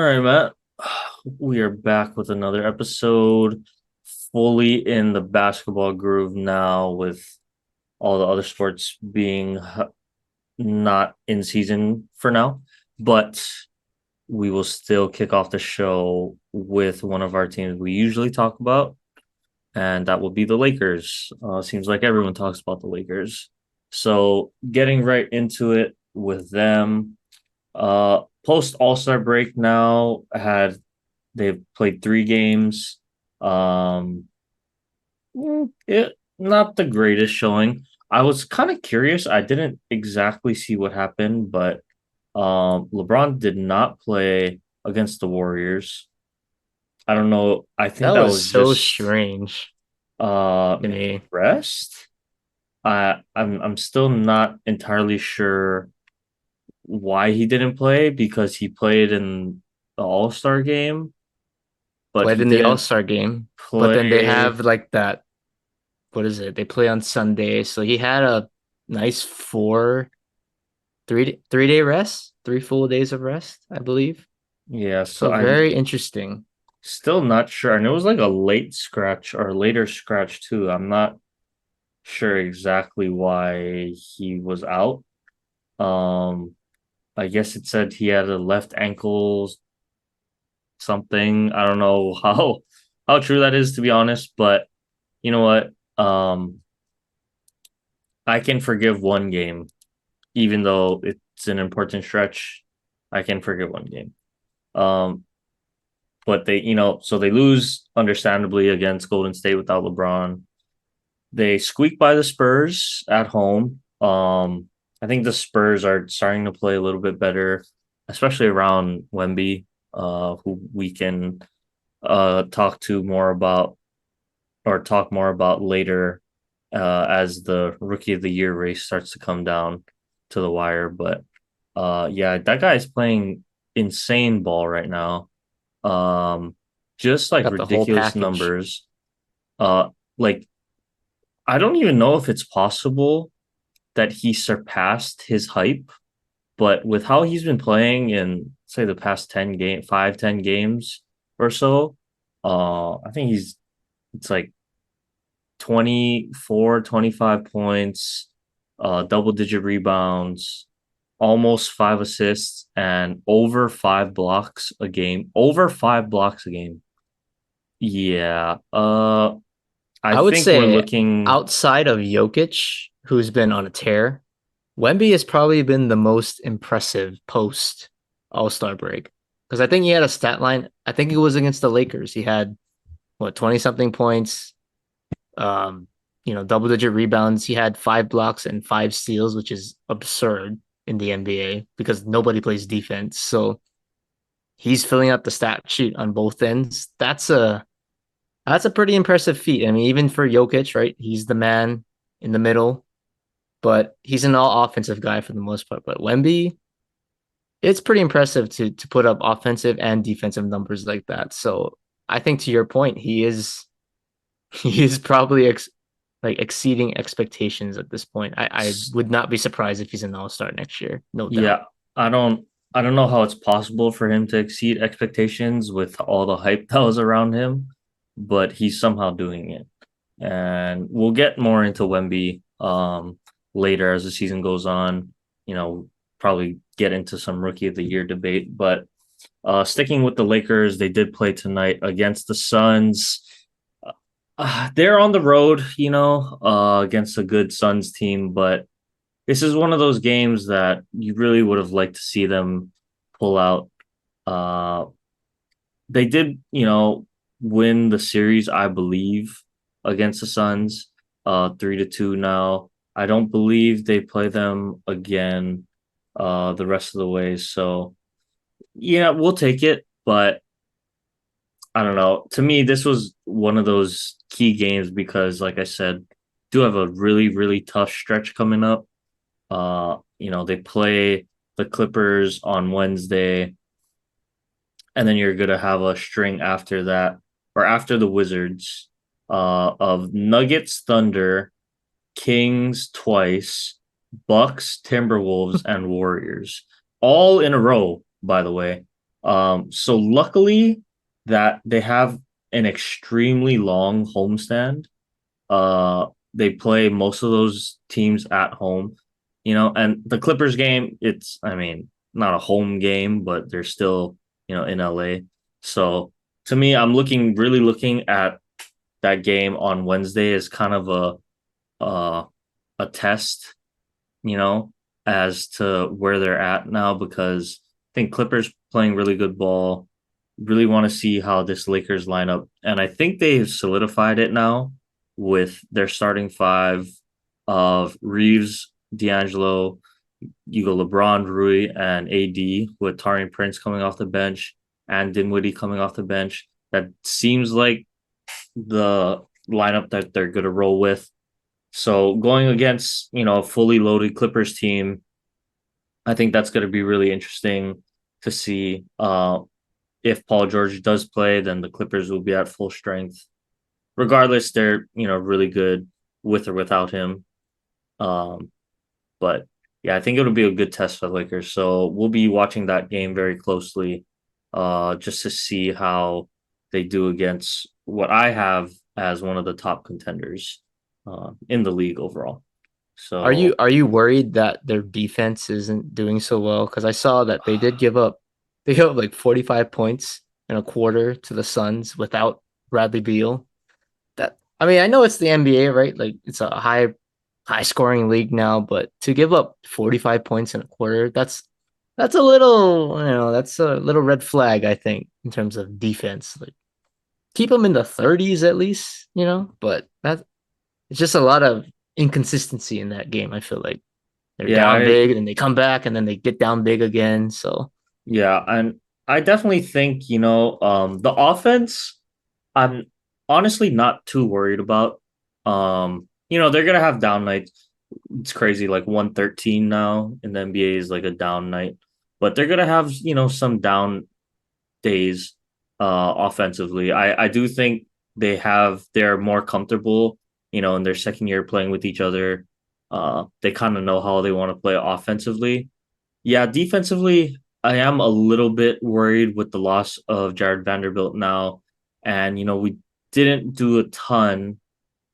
All right, Matt. We are back with another episode, fully in the basketball groove now, with all the other sports being not in season for now. But we will still kick off the show with one of our teams we usually talk about, and that will be the Lakers. Seems like everyone talks about the Lakers. So, getting right into it with them. Post All-Star break now had they've played 3 games. Um, it not the greatest showing. I was kind of curious. I didn't exactly see what happened, but LeBron did not play against the Warriors. I don't know. I think That that was was so just strange to maybe me. rest. I'm still not entirely sure why he didn't play because he played in the All-Star game, but Played he in the didn't All-Star game, but then they play. have like that. What is it? They play on Sunday, so he had a nice 3 day rest, 3 full days of rest, I believe. Yeah, so So I'm very interesting. still not sure. And it was like a late scratch or later scratch too. I'm not sure exactly why he was out. Um, I guess it said he had a left ankle something. I don't know how true that is to be honest, but you know what? I can forgive one game, even though it's an important stretch. I can forgive one game. Um, but so they lose understandably against Golden State without LeBron. They squeak by the Spurs at home. I think the Spurs are starting to play a little bit better, especially around Wemby, who we can talk to more about or talk more about later as the Rookie of the Year race starts to come down to the wire. But yeah, that guy is playing insane ball right now. Um, just like Got the whole ridiculous package. numbers. Uh, like I don't even know if it's possible that he surpassed his hype, but with how he's been playing in say the past 10 games or so, I think it's like 24, 25 points, double digit rebounds, almost 5 assists, and over 5 blocks a game. Over 5 blocks a game. Yeah. I I would think we're say looking. outside of Jokic, who's been on a tear, Wemby has probably been the most impressive post All-Star break. Because I think he had a stat line. I think it was against the Lakers. He had what 20 something points, um, double digit rebounds. He had 5 blocks and 5 steals, which is absurd in the NBA because nobody plays defense. So he's filling out the stat sheet on both ends. That's a pretty impressive feat. I mean, even for Jokic, right? He's the man in the middle, but he's an all offensive guy for the most part. But Wemby, it's pretty impressive to put up offensive and defensive numbers like that. So I think to your point, he is probably like exceeding expectations at this point. I would not be surprised if he's an all-star next year, no doubt. Yeah, I don't I don't know how it's possible for him to exceed expectations with all the hype that was around him, but he's somehow doing it. And we'll get more into Wemby later as the season goes on. You know, probably get into some rookie of the year debate, but sticking with the Lakers, they did play tonight against the Suns. They're on the road, against a good Suns team, but this is one of those games that you really would have liked to see them pull out. Uh, they did, win the series, I believe, against the Suns, 3-2 now. I don't believe they play them again, the rest of the way. So yeah, we'll take it, but I don't know. To me, this was one of those key games because, like I said, do have a really, really tough stretch coming up. They play the Clippers on Wednesday, and then you're gonna have a string after that, or after the Wizards, of Nuggets, Thunder, Kings twice, Bucks, Timberwolves, and Warriors, all in a row. By the way, So luckily that they have an extremely long homestand. Uh, they play most of those teams at home, and the Clippers game, it's, I mean, not a home game, but they're still, in LA. So to me, I'm really looking at that game on Wednesday as kind of uh, a test, you know, as to where they're at now because I think Clippers playing really good ball. Really want to see how this Lakers lineup, and I think they've solidified it now with their starting five of Reeves, D'Angelo, you go LeBron, Rui, and AD with Tariq Prince coming off the bench and Dinwiddie coming off the bench. That seems like the lineup that they're going to roll with. So going against, a fully loaded Clippers team, I think that's going to be really interesting to see. If Paul George does play, then the Clippers will be at full strength. Regardless, they're, really good with or without him. Um, but yeah, I think it'll be a good test for the Lakers. So we'll be watching that game very closely, just to see how they do against what I have as one of the top contenders in the league overall. So Are you worried that their defense isn't doing so well? Because I saw that they gave up like 45 points in a quarter to the Suns without Bradley Beal. That I mean, I know it's the NBA, right? Like it's a high scoring league now, but to give up 45 points in a quarter, that's a little, that's a little red flag, I think, in terms of defense. Like keep them in the 30s at least, but that it's just a lot of inconsistency in that game. I feel like they're yeah, down big and then they come back and then they get down big again. So and I definitely think, the offense I'm honestly not too worried about. They're gonna have down nights. It's crazy, like 113 now in the NBA is like a down night. But they're gonna have, some down days offensively. I do think they're more comfortable, in their second year playing with each other. They kind of know how they want to play offensively. Yeah, defensively, I am a little bit worried with the loss of Jared Vanderbilt now. And, we didn't do a ton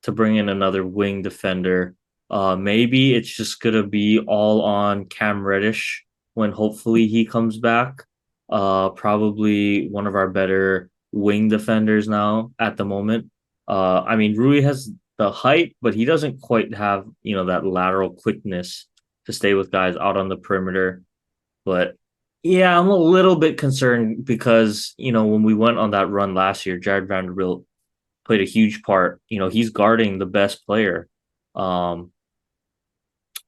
to bring in another wing defender. Maybe it's just gonna be all on Cam Reddish when hopefully he comes back. Probably one of our better wing defenders now at the moment. I mean, Rui has the height, but he doesn't quite have, that lateral quickness to stay with guys out on the perimeter. But yeah, I'm a little bit concerned because, when we went on that run last year, Jared Vanderbilt played a huge part. He's guarding the best player um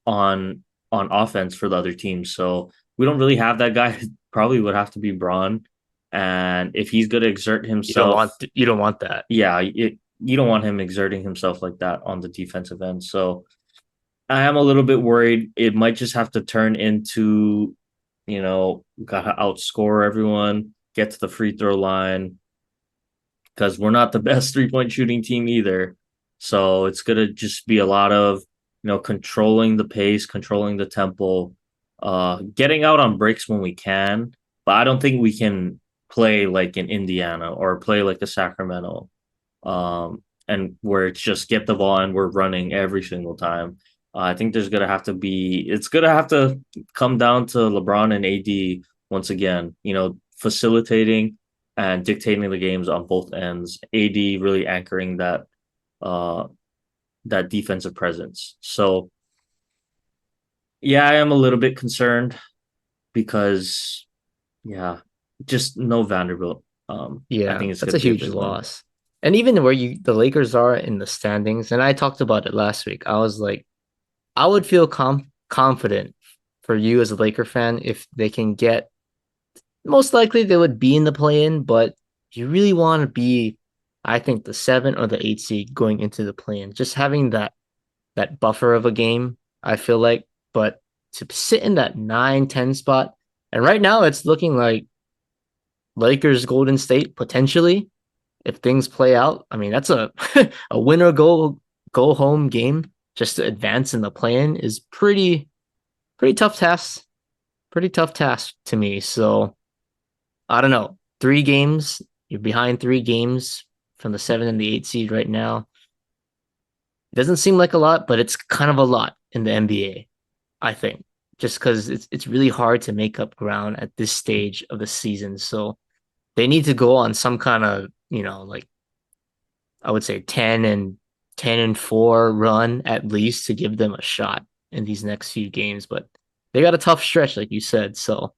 on offense for the other team. So we don't really have that guy. Probably would have to be Braun. And if he's going to exert himself, you don't want that. yeah, you don't want him exerting himself like that on the defensive end. So I am a little bit worried. It might just have to turn into, gotta outscore everyone, get to the free throw line, because we're not the best 3 point shooting team either. So it's gonna just be a lot of, controlling the pace, controlling the tempo, getting out on breaks when we can. But I don't think we can play like in Indiana or play like a Sacramento, and where it's just get the ball and we're running every single time. I think it's gonna have to come down to LeBron and AD once again, facilitating and dictating the games on both ends. AD really anchoring uh that defensive presence. So yeah, I am a little bit concerned because yeah, just no Vanderbilt. I Yeah, think it's that's a gonna be a huge big one. loss. And even where the Lakers are in the standings, and I talked about it last week. I was like, I would feel confident for you as a Laker fan if they can get most likely they would be in the play-in, but you really want to be, I think, the 7 or the 8 seed going into the play-in. Just having that buffer of a game, I feel like, but to sit in that 9-10 spot, and right now it's looking like Lakers Golden State potentially if things play out. I mean, that's a a winner go home game just to advance in the play-in is pretty tough task. Pretty tough task to me. So I don't know. 3 games. You're behind 3 games from the 7 and the 8 seed right now. It doesn't seem like a lot, but it's kind of a lot in the NBA, I think. Just because it's really hard to make up ground at this stage of the season. So they need to go on some kind of, like I would say 10-4 run at least to give them a shot in these next few games. But they got a tough stretch, like you said. So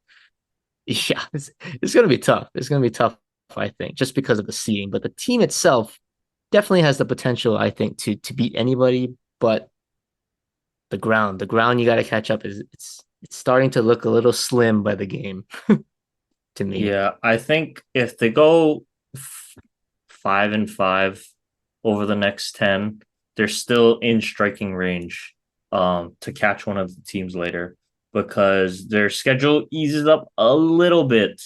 yeah, it's gonna be tough. It's gonna be tough, I think, just because of the seeding. But the team itself definitely has the potential, I think, to beat anybody. But the ground you got to catch up is it's starting to look a little slim by the game to me. Yeah, I think if they go 5-5 over the next 10, they're still in striking range to catch one of the teams later because their schedule eases up a little bit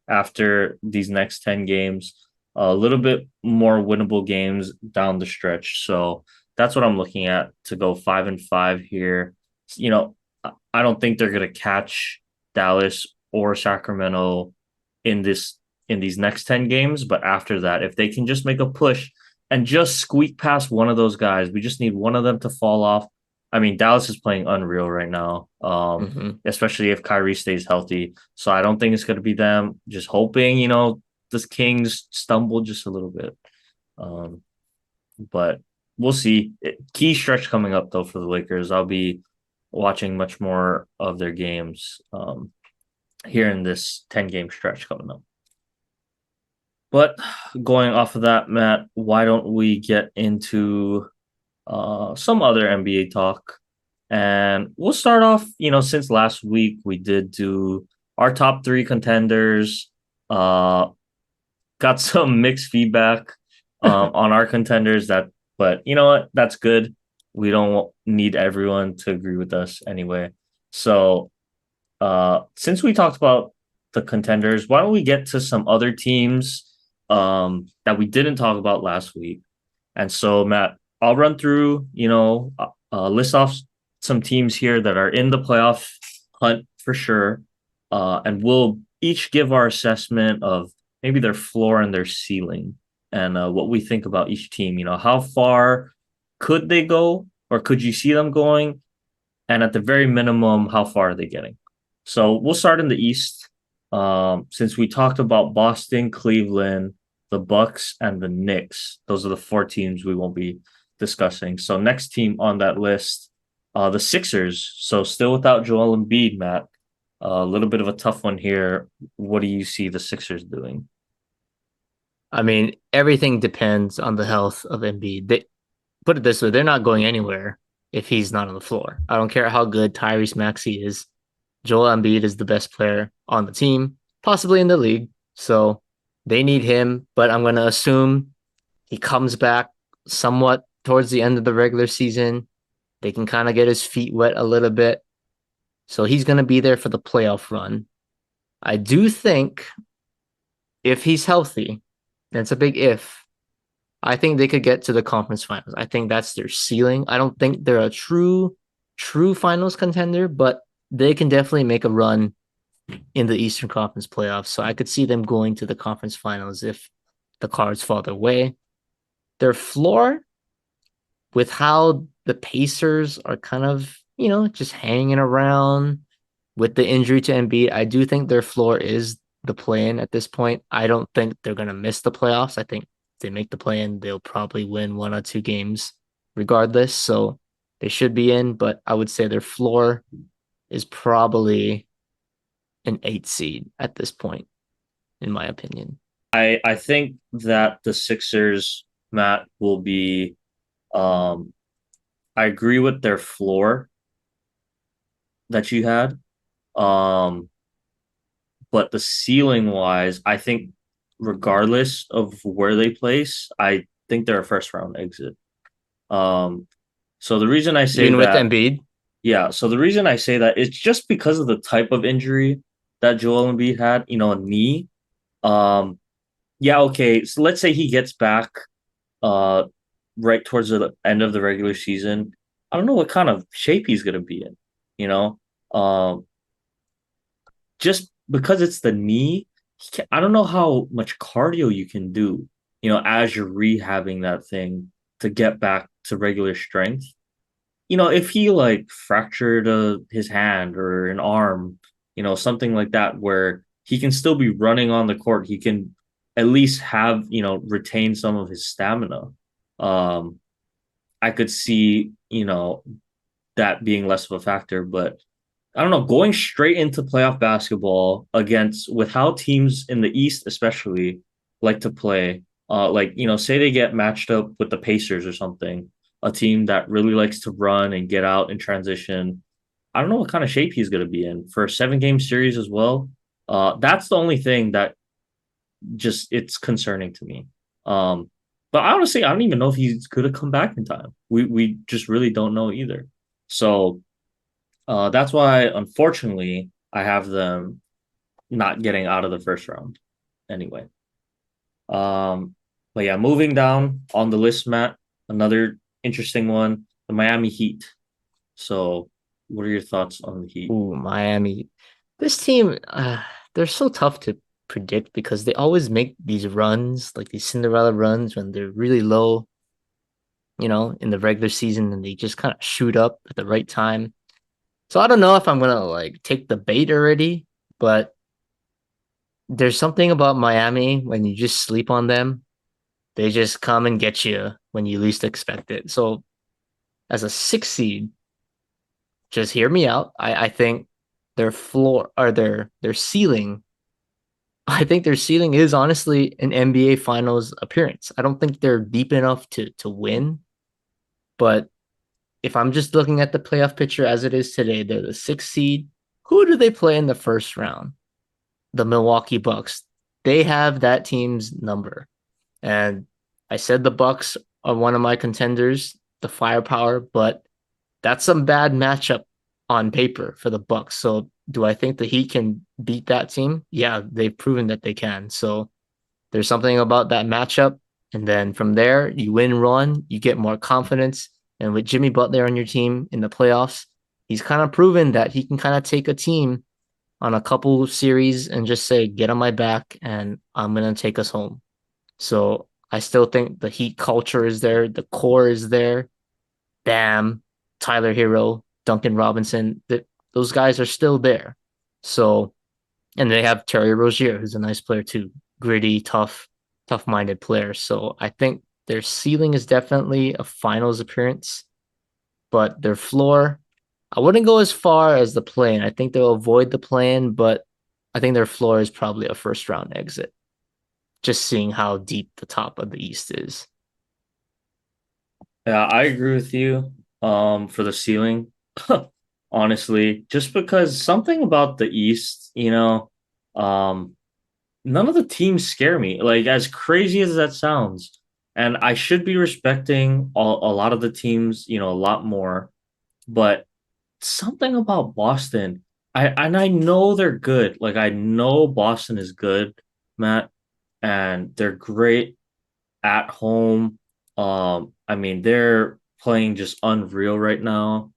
after these next 10 games, a little bit more winnable games down the stretch. So that's what I'm looking at to go 5-5 here. You know, I don't think they're going to catch Dallas or Sacramento in this in these next 10 games, but after that, if they can just make a push and just squeak past one of those guys, we just need one of them to fall off. I mean, Dallas is playing unreal right now, Hmm. especially if Kyrie stays healthy. So I don't think it's going to be them. Just hoping, the Kings stumble just a little bit. Um, but we'll see. Key stretch coming up though for the Lakers. I'll be watching much more of their games here in this 10-game stretch coming up. But going off of that, Matt, why don't we get into some other NBA talk? And we'll start off, since last week we did do our top three contenders. Got some mixed feedback on our contenders but you know what? That's good. We don't need everyone to agree with us anyway. So since we talked about the contenders, why don't we get to some other teams that we didn't talk about last week? And so, Matt, I'll run through, list off some teams here that are in the playoff hunt for sure. And we'll each give our assessment of maybe their floor and their ceiling and what we think about each team. How far could they go or could you see them going? And at the very minimum, how far are they getting? So we'll start in the East. Since we talked about Boston, Cleveland, the Bucks, and the Knicks, those are the four teams we won't be discussing. So next team on that list, the Sixers. So still without Joel Embiid, Matt. A little bit of a tough one here. What do you see the Sixers doing? I mean, everything depends on the health of Embiid. They put it this way: they're not going anywhere if he's not on the floor. I don't care how good Tyrese Maxey is. Joel Embiid is the best player on the team, possibly in the league. So they need him, but I'm going to assume he comes back somewhat towards the end of the regular season. They can kind of get his feet wet a little bit. So he's going to be there for the playoff run. I do think if he's healthy, and it's a big if, I think they could get to the conference finals. I think that's their ceiling. I don't think they're a true finals contender, but they can definitely make a run in the Eastern Conference playoffs. So I could see them going to the conference finals if the cards fall their way. Their floor, with how the Pacers are kind of, just hanging around with the injury to Embiid, I do think their floor is the play-in at this point. I don't think they're going to miss the playoffs. I think if they make the play-in, they'll probably win 1 or 2 games regardless. So they should be in, but I would say their floor is probably an 8 seed at this point, in my opinion. I think that the Sixers, Matt, will be I agree with their floor that you had. Um, but the ceiling wise, I think regardless of where they place, I think they're a first round exit. Um, so the reason I say Even with that, Embiid, yeah, so the reason I say that it's just because of the type of injury that Joel Embiid had, a knee. Um, yeah, okay. So let's say he gets back uh right towards the end of the regular season. I don't know what kind of shape he's gonna be in, you know. Um, just because it's the knee, I don't know how much cardio you can do, as you're rehabbing that thing to get back to regular strength. If he like fractured his hand or an arm, something like that, where he can still be running on the court, he can at least have, retain some of his stamina. Um, I could see, that being less of a factor, but I don't know, going straight into playoff basketball against with how teams in the East especially like to play, like say they get matched up with the Pacers or something, a team that really likes to run and get out in transition. I don't know what kind of shape he's going to be in for a 7 game series as well. That's the only thing that just it's concerning to me. But honestly, I don't even know if he's going to come back in time. We just really don't know either. So that's why, unfortunately, I have them not getting out of the first round. Anyway, um, but yeah, moving down on the list, Matt. Another interesting one, the Miami Heat. So, what are your thoughts on the Heat? Ooh, Miami. This team, they're so tough to predict because they always make these runs, like these Cinderella runs when they're really low, in the regular season, and they just kind of shoot up at the right time. So I don't know if I'm gonna like take the bait already, but there's something about Miami when you just sleep on them. They just come and get you when you least expect it. So as a 6 seed, just hear me out. I think their floor or their ceiling. I think their ceiling is honestly an NBA Finals appearance. I don't think they're deep enough to win, but if I'm just looking at the playoff picture as it is today, they're the 6 seed. Who do they play in the first round? The Milwaukee Bucks. They have that team's number. And I said the Bucks are one of my contenders, the firepower, but that's some bad matchup on paper for the Bucks. So do I think the Heat can beat that team? Yeah, they've proven that they can. So there's something about that matchup. And then from there, you win run, you get more confidence. And with Jimmy Butler on your team in the playoffs, he's kind of proven that he can kind of take a team on a couple series and just say, get on my back and I'm going to take us home. So I still think the Heat culture is there, the core is there. Bam, Tyler Hero, Duncan Robinson, those guys are still there. So, and they have Terry Rozier, who's a nice player too, gritty, tough-minded player. So I think their ceiling is definitely a finals appearance, but their floor, I wouldn't go as far as the play-in. I think they'll avoid the play-in, but I think their floor is probably a first round exit. Just seeing how deep the top of the East is. Yeah, I agree with you. For the ceiling, honestly, just because something about the East, um, none of the teams scare me. Like as crazy as that sounds, and I should be respecting a lot of the teams, a lot more. But something about Boston, I know they're good. Like I know Boston is good, Matt, and they're great at home. I mean, they're playing just unreal right now.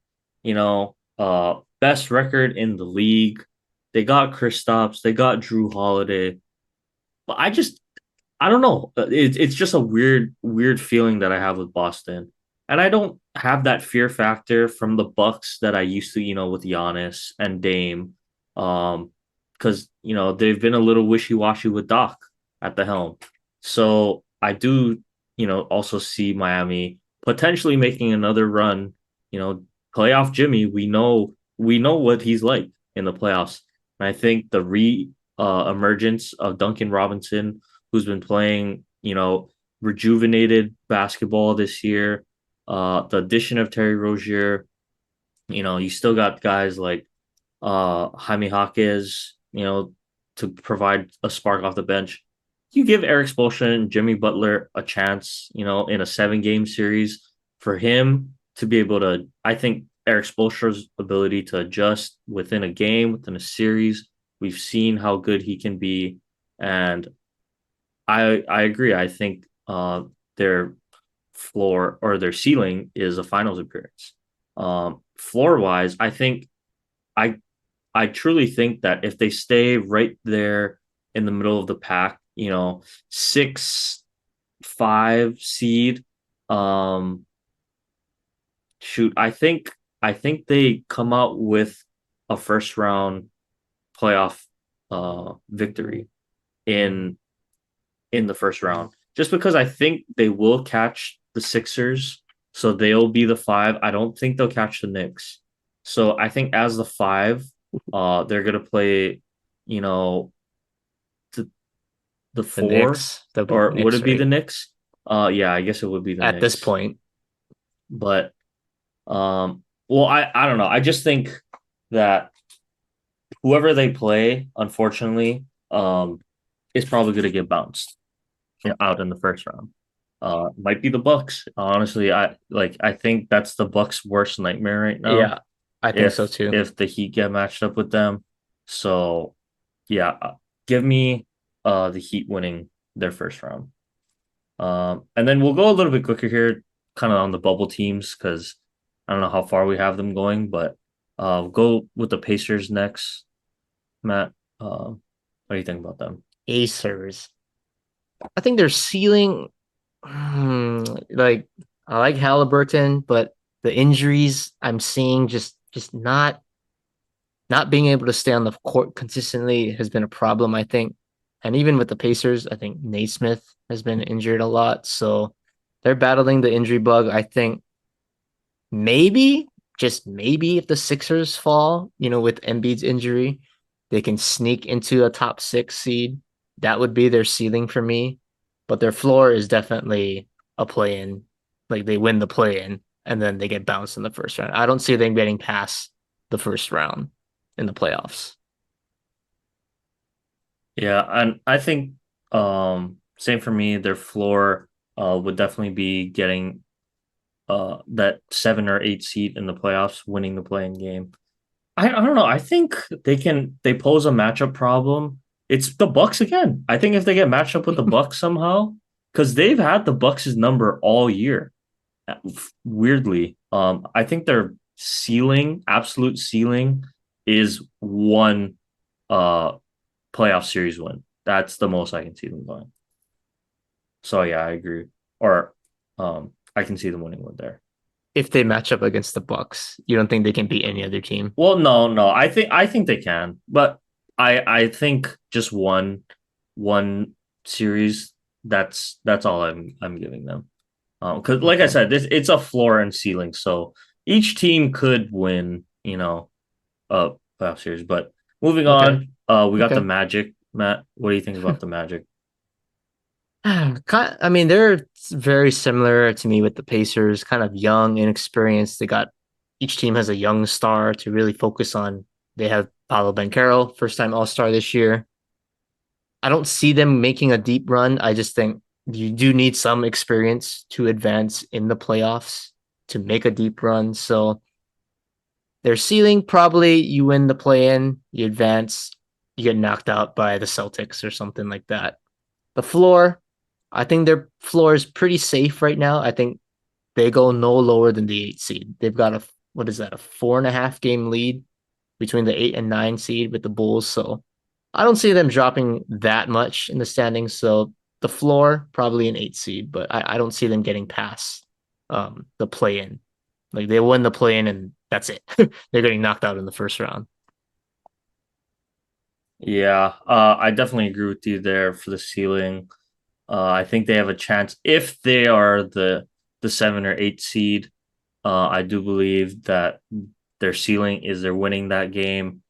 Best record in the league. They got Kristaps, they got Drew Holiday. But I don't know. It's just a weird feeling that I have with Boston. And I don't have that fear factor from the Bucks that I used to, with Giannis and Dame. Because, they've been a little wishy-washy with Doc at the helm. So I do, also see Miami potentially making another run, playoff Jimmy. We know what he's like in the playoffs. And I think the emergence of Duncan Robinson, who's been playing, rejuvenated basketball this year. The addition of Terry Rozier, you still got guys like Jaime Jaquez, to provide a spark off the bench. You give Eric Spoelstra and Jimmy Butler a chance, in a 7 game series for him to be able to. I think Eric Spoelstra's ability to adjust within a game, within a series, we've seen how good he can be, and I agree. I think their floor or their ceiling is a finals appearance. Floor wise, I think I I truly think that if they stay right there, in the middle of the pack, 6-5 seed. Um, shoot, I think they come out with a first round playoff victory in in the first round. Just because I think they will catch the Sixers, so they'll be the 5. I don't think they'll catch the Knicks. So I think as the 5, they're gonna play, you know, the, the The 4, Knicks, that'll be the or would Knicks, it be the right? Knicks? Yeah, I guess it would be the At this Knicks. point, But well, I don't know. I just think that whoever they play, unfortunately, is probably going to get bounced, out in the first round. Might be the Bucks. Honestly, I think that's the Bucks' worst nightmare right now. yeah, I think so If too. if the Heat get matched up with them, so yeah, give me the Heat winning their first round. And then we'll go a little bit quicker here, kind of on the bubble teams, because I don't know how far we have them going, but we'll go with the Pacers next. Matt, what do you think about them? Acers. I think their ceiling, like I like Halliburton, but the injuries I'm seeing just not being able to stay on the court consistently has been a problem, I think. And even with the Pacers, I think Naismith has been injured a lot, so they're battling the injury bug. I think maybe, just maybe, if the Sixers fall, with Embiid's injury, they can sneak into a top 6 seed. That would be their ceiling for me. But their floor is definitely a play in. Like they win the play in and then they get bounced in the first round. I don't see them getting past the first round in the playoffs. Yeah, and I think same for me. Their floor would definitely be getting that 7 or 8 seed in the playoffs, winning the playing game. I don't know. I think they pose a matchup problem. It's the Bucks again. I think if they get matched up with the Bucks somehow, because they've had the Bucks' number all year. Weirdly, I think their ceiling, absolute ceiling, is one uh playoff series win. That's the most I can see them going. So yeah, I agree. Or I can see them winning one there. If they match up against the Bucks, you don't think they can beat any other team? Well, no. I think they can, but I think just one series. That's all I'm giving them. Because like I Okay. said, it's a floor and ceiling, so each team could win, a playoff series. But moving Okay. on, we got the Okay. Magic. Matt, what do you think about the Magic? I mean, they're very similar to me with the Pacers, kind of young, inexperienced. Each team has a young star to really focus on. They have Paolo Banchero, first time All Star this year. I don't see them making a deep run. I just think you do need some experience to advance in the playoffs to make a deep run. So their ceiling, probably you win the play in, you advance, you get knocked out by the Celtics or something like that. The floor, I think their floor is pretty safe right now. I think they go no lower than the 8 seed. They've got what is that, a 4.5 game lead between the 8 and 9 seed with the Bulls. So I don't see them dropping that much in the standings. So the floor, probably an 8 seed, but I don't see them getting past the play in. Like they win the play in and that's it. They're getting knocked out in the first round. Yeah, I definitely agree with you there for the ceiling. I think they have a chance if they are the 7 or 8 seed. I do believe that their ceiling is they're winning that game.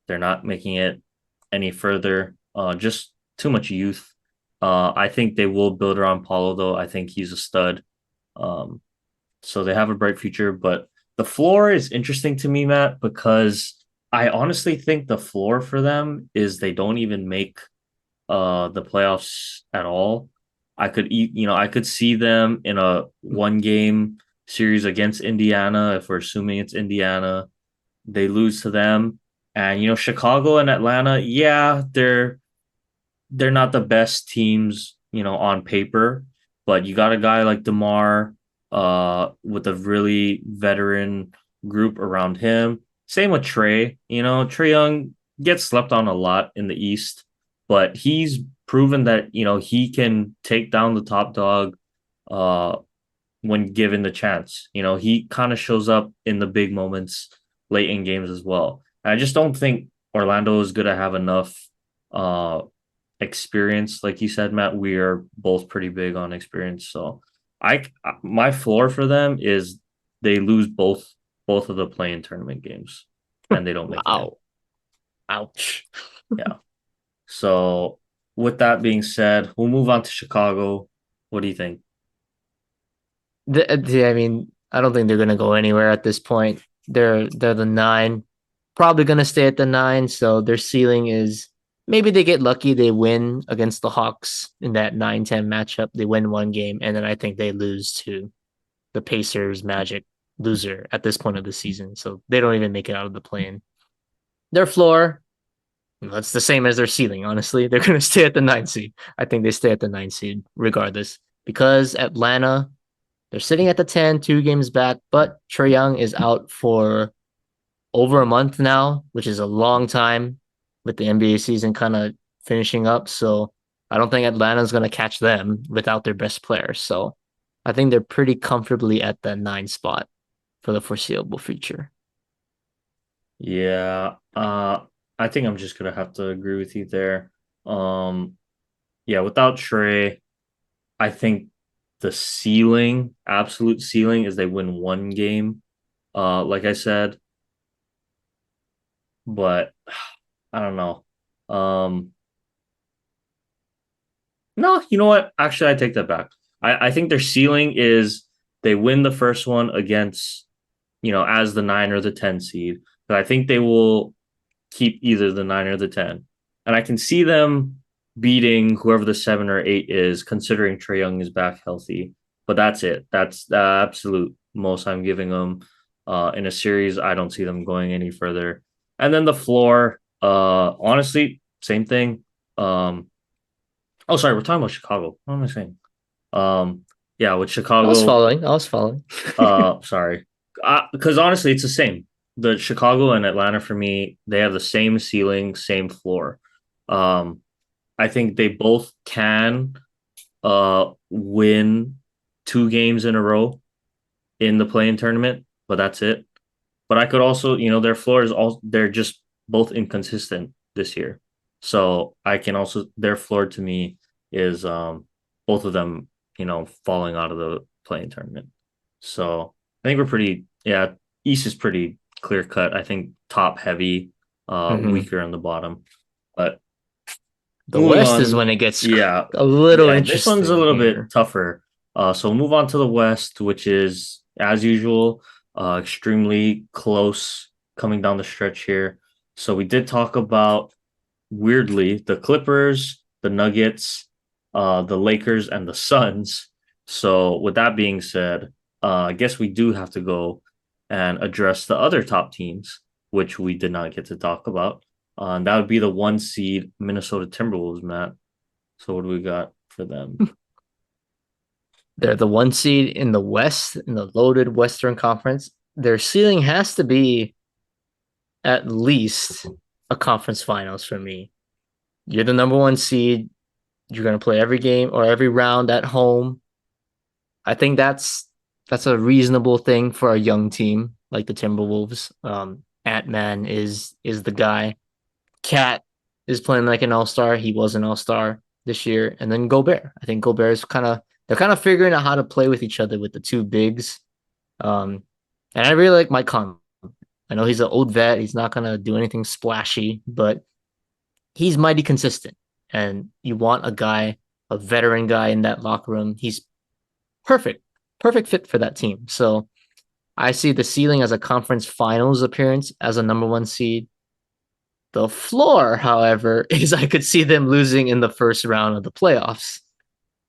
They're not making it any further. Just too much youth. I think they will build around Paulo though. I think he's a stud. Um, so they have a bright future. But the floor is interesting to me, Matt, because I honestly think the floor for them is they don't even make the playoffs at all. I could see them in a 1 game series against Indiana if we're assuming it's Indiana. They lose to them. And Chicago and Atlanta, yeah, they're not the best teams, on paper, but you got a guy like DeMar with a really veteran group around him. Same with Trey. Trey Young gets slept on a lot in the East. but he's proven that he can take down the top dog uh when given the chance. He kind of shows up in the big moments late in games as well. And I just don't think Orlando is going to have enough uh experience. Like you said, Matt, we are both pretty big on experience. So I my floor for them is they lose both of the play-in tournament games and they don't make it in. Wow. Ouch. Yeah. So with that being said, we'll move on to Chicago. What do you think? I mean, I don't think they're gonna go anywhere at this point. They're the nine, probably gonna stay at the nine. So their ceiling is maybe they get lucky, they win against the Hawks in that 9-10 matchup. They win one game, and then I think they lose to the Pacers Magic loser at this point of the season. So they don't even make it out of the play-in. Their floor, it's the same as their ceiling, honestly. They're gonna stay at the 9 seed. I think they stay at the 9 seed regardless. Because Atlanta, they're sitting at the 10, 2 games back, but Trae Young is out for over a month now, which is a long time with the NBA season kind of finishing up. So I don't think Atlanta's going to catch them without their best player. So I think they're pretty comfortably at the 9 spot for the foreseeable future. Yeah, I think I'm just gonna have to agree with you there. Um, yeah, without Trey, I think the ceiling, absolute ceiling, is they win one game. Like I said, but I don't know. No, you know what? Actually, I take that back. I think their ceiling is they win the first one against, as the 9 or the 10 seed. But I think they will keep either the 9 or the 10. And I can see them beating whoever the 7 or 8 is, considering Trey Young is back healthy. But that's it. That's the absolute most I'm giving them in a series. I don't see them going any further. And then the floor, honestly, same thing. Oh, sorry, we're talking about Chicago. What am I saying? Um, yeah, with I was Chicago, following. I was following. sorry, because honestly, it's the same. The Chicago and Atlanta for me, they have the same ceiling, same floor. Um, I think they both can win 2 games in a row in the play-in tournament, but that's it. But I could also, their floor is all they're just both inconsistent this year. So I can also their floor to me is both of them, falling out of the playing tournament. So I think we're pretty yeah, East is pretty clear cut. I think top heavy, Mhm. weaker on the bottom. But The moving West is on, when it gets yeah. a little Yeah, this one's a interesting little bit here. tougher. So we'll move on to the West, which is as usual, extremely close coming down the stretch here. So we did talk about weirdly the Clippers, the Nuggets, the Lakers, and the Suns. So with that being said, I guess we do have to go and address the other top teams, which we did not get to talk about. And that would be the 1 seed Minnesota Timberwolves, Matt. So what do we got for them? They're the 1 seed in the West, in the loaded Western Conference. Their ceiling has to be at least a conference finals for me. You're the number 1 seed. You're going to play every game or every round at home. I think that's a reasonable thing for a young team like the Timberwolves. Ant Man is the guy. Cat is playing like an all star. He was an all star this year, and then Gobert. I think Gobert is they're kind of figuring out how to play with each other with the two bigs. Um, and I really like Mike Conley. I know he's an old vet. He's not gonna do anything splashy, but he's mighty consistent. And you want a guy, a veteran guy in that locker room. He's perfect, perfect fit for that team. So I see the ceiling as a conference finals appearance as a number 1 seed. The floor, however, is I could see them losing in the first round of the playoffs,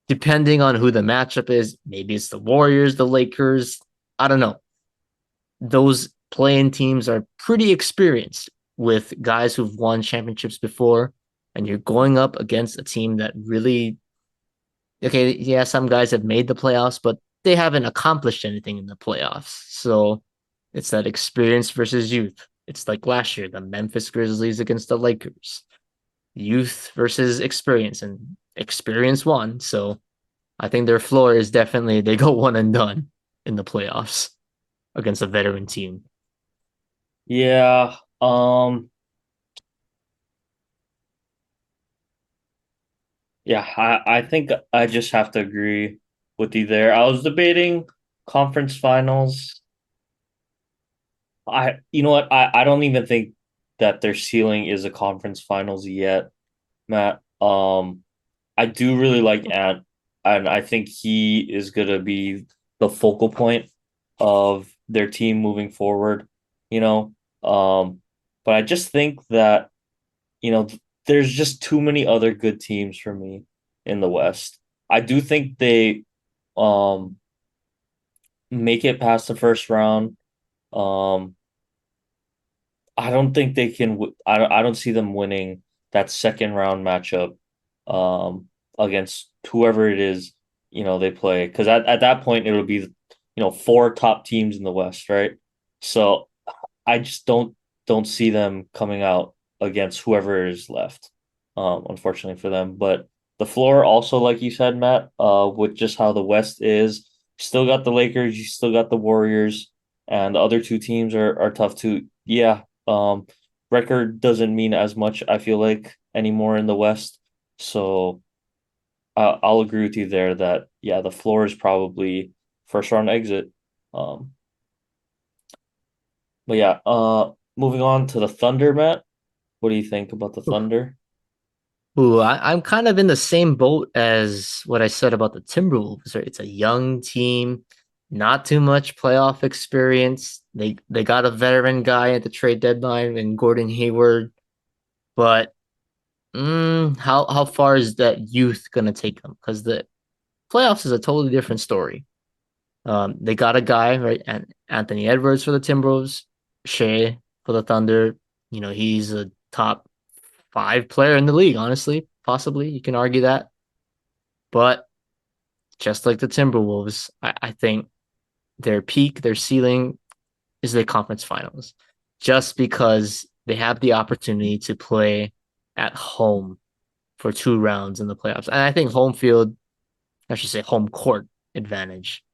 depending on who the matchup is. Maybe it's the Warriors, the Lakers. I don't know. Those playing teams are pretty experienced with guys who've won championships before, and you're going up against a team that really, okay, yeah, some guys have made the playoffs, but they haven't accomplished anything in the playoffs. So it's that experience versus youth. It's like last year, the Memphis Grizzlies against the Lakers. youth versus experience, and experience won. So I think their floor is definitely they go one and done in the playoffs against a veteran team. Yeah. Yeah, I think I just have to agree with you there. I was debating conference finals. You know what? I don't even think that their ceiling is a conference finals yet, Matt. I do really like Ant, and I think he is gonna be the focal point of their team moving forward, you know. But I just think that, there's just too many other good teams for me in the West. I do think they um make it past the first round. Um, I don't think they can. I don't see them winning that second round matchup against whoever it is. They play, because at that point it'll be four top teams in the West, right? So I just don't see them coming out against whoever is left. Unfortunately for them, but the floor also, like you said, Matt, with just how the West is, still got the Lakers, you still got the Warriors, and the other two teams are tough too. Yeah, record doesn't mean as much, I feel like, anymore in the West. So I'll agree with you there that yeah, the floor is probably first round exit. Um, but yeah, moving on to the Thunder, Matt. What do you think about the Thunder? Ooh, I'm kind of in the same boat as what I said about the Timberwolves. Right? It's a young team, not too much playoff experience. They got a veteran guy at the trade deadline in Gordon Hayward, but how far is that youth gonna take them? Because the playoffs is a totally different story. They got a guy, right? And Anthony Edwards for the Timberwolves, Shea for the Thunder. He's a top five player in the league, honestly. Possibly. You can argue that. But just like the Timberwolves, I think their peak, their ceiling is the conference finals. Just because they have the opportunity to play at home for 2 rounds in the playoffs. And I think home field, I should say home court advantage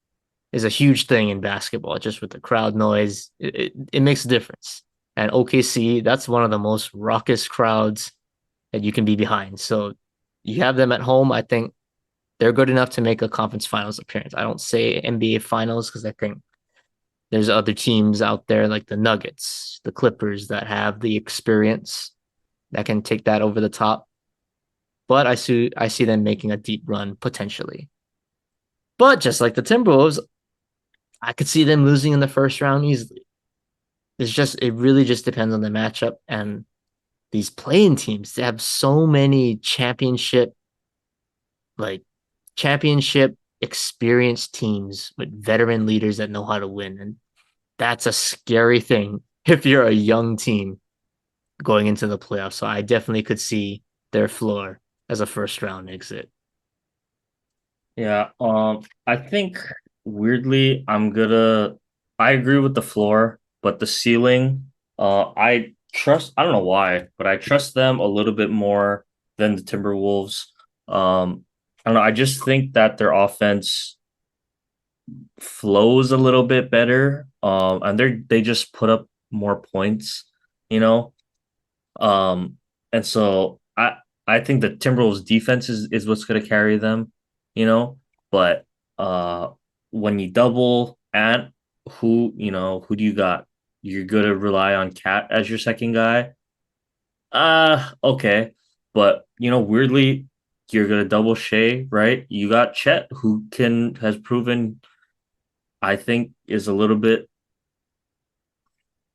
is a huge thing in basketball, just with the crowd noise. It makes a difference. And OKC, that's one of the most raucous crowds that you can be behind. So you have them at home. I think they're good enough to make a conference finals appearance. I don't say NBA finals because I think there's other teams out there like the Nuggets, the Clippers that have the experience that can take that over the top. But I see them making a deep run potentially. But just like the Timberwolves, I could see them losing in the first round easily. It really just depends on the matchup and these playing teams. They have so many like championship experienced teams with veteran leaders that know how to win. And that's a scary thing if you're a young team going into the playoffs. So I definitely could see their floor as a first round exit. Yeah, I think weirdly I agree with the floor, but the ceiling, I don't know why, but I trust them a little bit more than the Timberwolves. I don't know, I just think that their offense flows a little bit better. And they just put up more points, you know. Um, and so I think the Timberwolves defense is what's gonna carry them, you know. But uh when you double Ant, who do you got? You're gonna rely on Cat as your second guy. Okay. But weirdly, you're gonna double Shea, right? You got Chet, who can has proven, I think, is a little bit,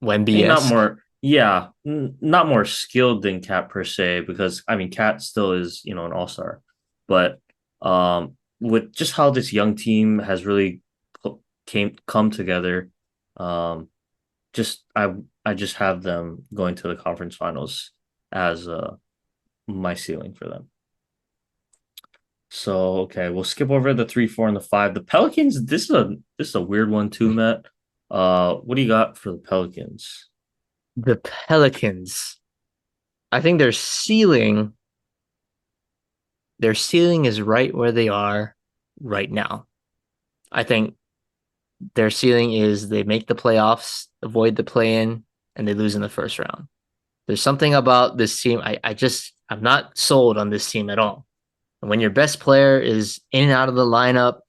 Wemby maybe not esque. more, yeah, not more skilled than Cat per se, because I mean Cat still is, an all-star. But with just how this young team has really come together, um just I just have them going to the conference finals as my ceiling for them. So okay, we'll skip over the 3, 4, and the 5. The Pelicans, this is a weird one too, Matt. What do you got for the Pelicans? The Pelicans. I think their ceiling their ceiling is right where they are right now. I think their ceiling is they make the playoffs, avoid the play in, and they lose in the first round. There's something about this team. I'm not sold on this team at all. And when your best player is in and out of the lineup,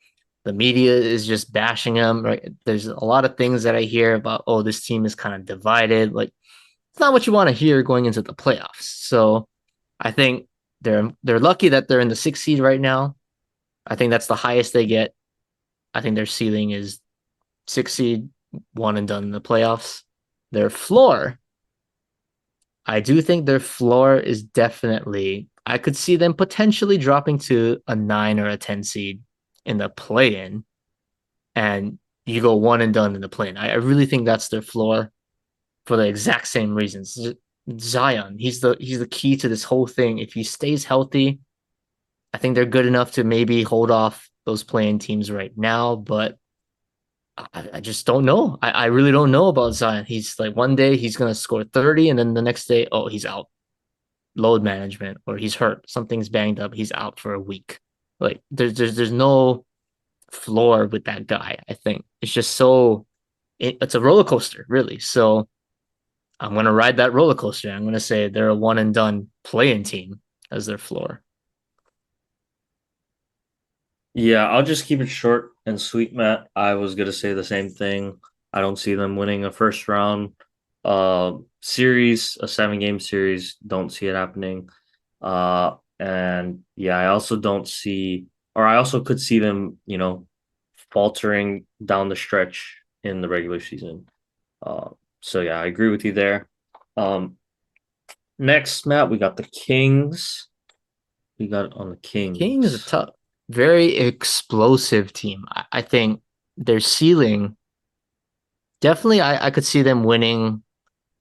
the media is just bashing him, right? There's a lot of things that I hear about, oh, this team is kind of divided. Like, it's not what you want to hear going into the playoffs. So I think they're lucky that they're in the sixth seed right now. I think that's the highest they get. I think their ceiling is six seed, one and done in the playoffs. Their floor, I do think their floor is definitely, I could see them potentially dropping to a nine or a 10 seed in the play in, and you go one and done in the play in. I really think that's their floor for the exact same reasons. Zion, he's the key to this whole thing. If he stays healthy, I think they're good enough to maybe hold off those playing teams right now, but I just don't know. I really don't know about Zion. He's like one day he's gonna score 30, and then the next day, oh, he's out. Load management, or he's hurt. Something's banged up. He's out for a week. Like there's no floor with that guy. I think it's just it's a roller coaster, really. So I'm gonna ride that roller coaster. I'm gonna say they're a one and done playing team as their floor. Yeah, I'll just keep it short and sweet, Matt. I was gonna say the same thing. I don't see them winning a first round series, a 7 game series. Don't see it happening. And yeah, I also don't see, or I also could see them, faltering down the stretch in the regular season. Uh, so yeah, I agree with you there. Um, Next, Matt, we got the Kings. We got it on the King is a Kings. tough, very explosive team. I think their ceiling definitely. I could see them winning,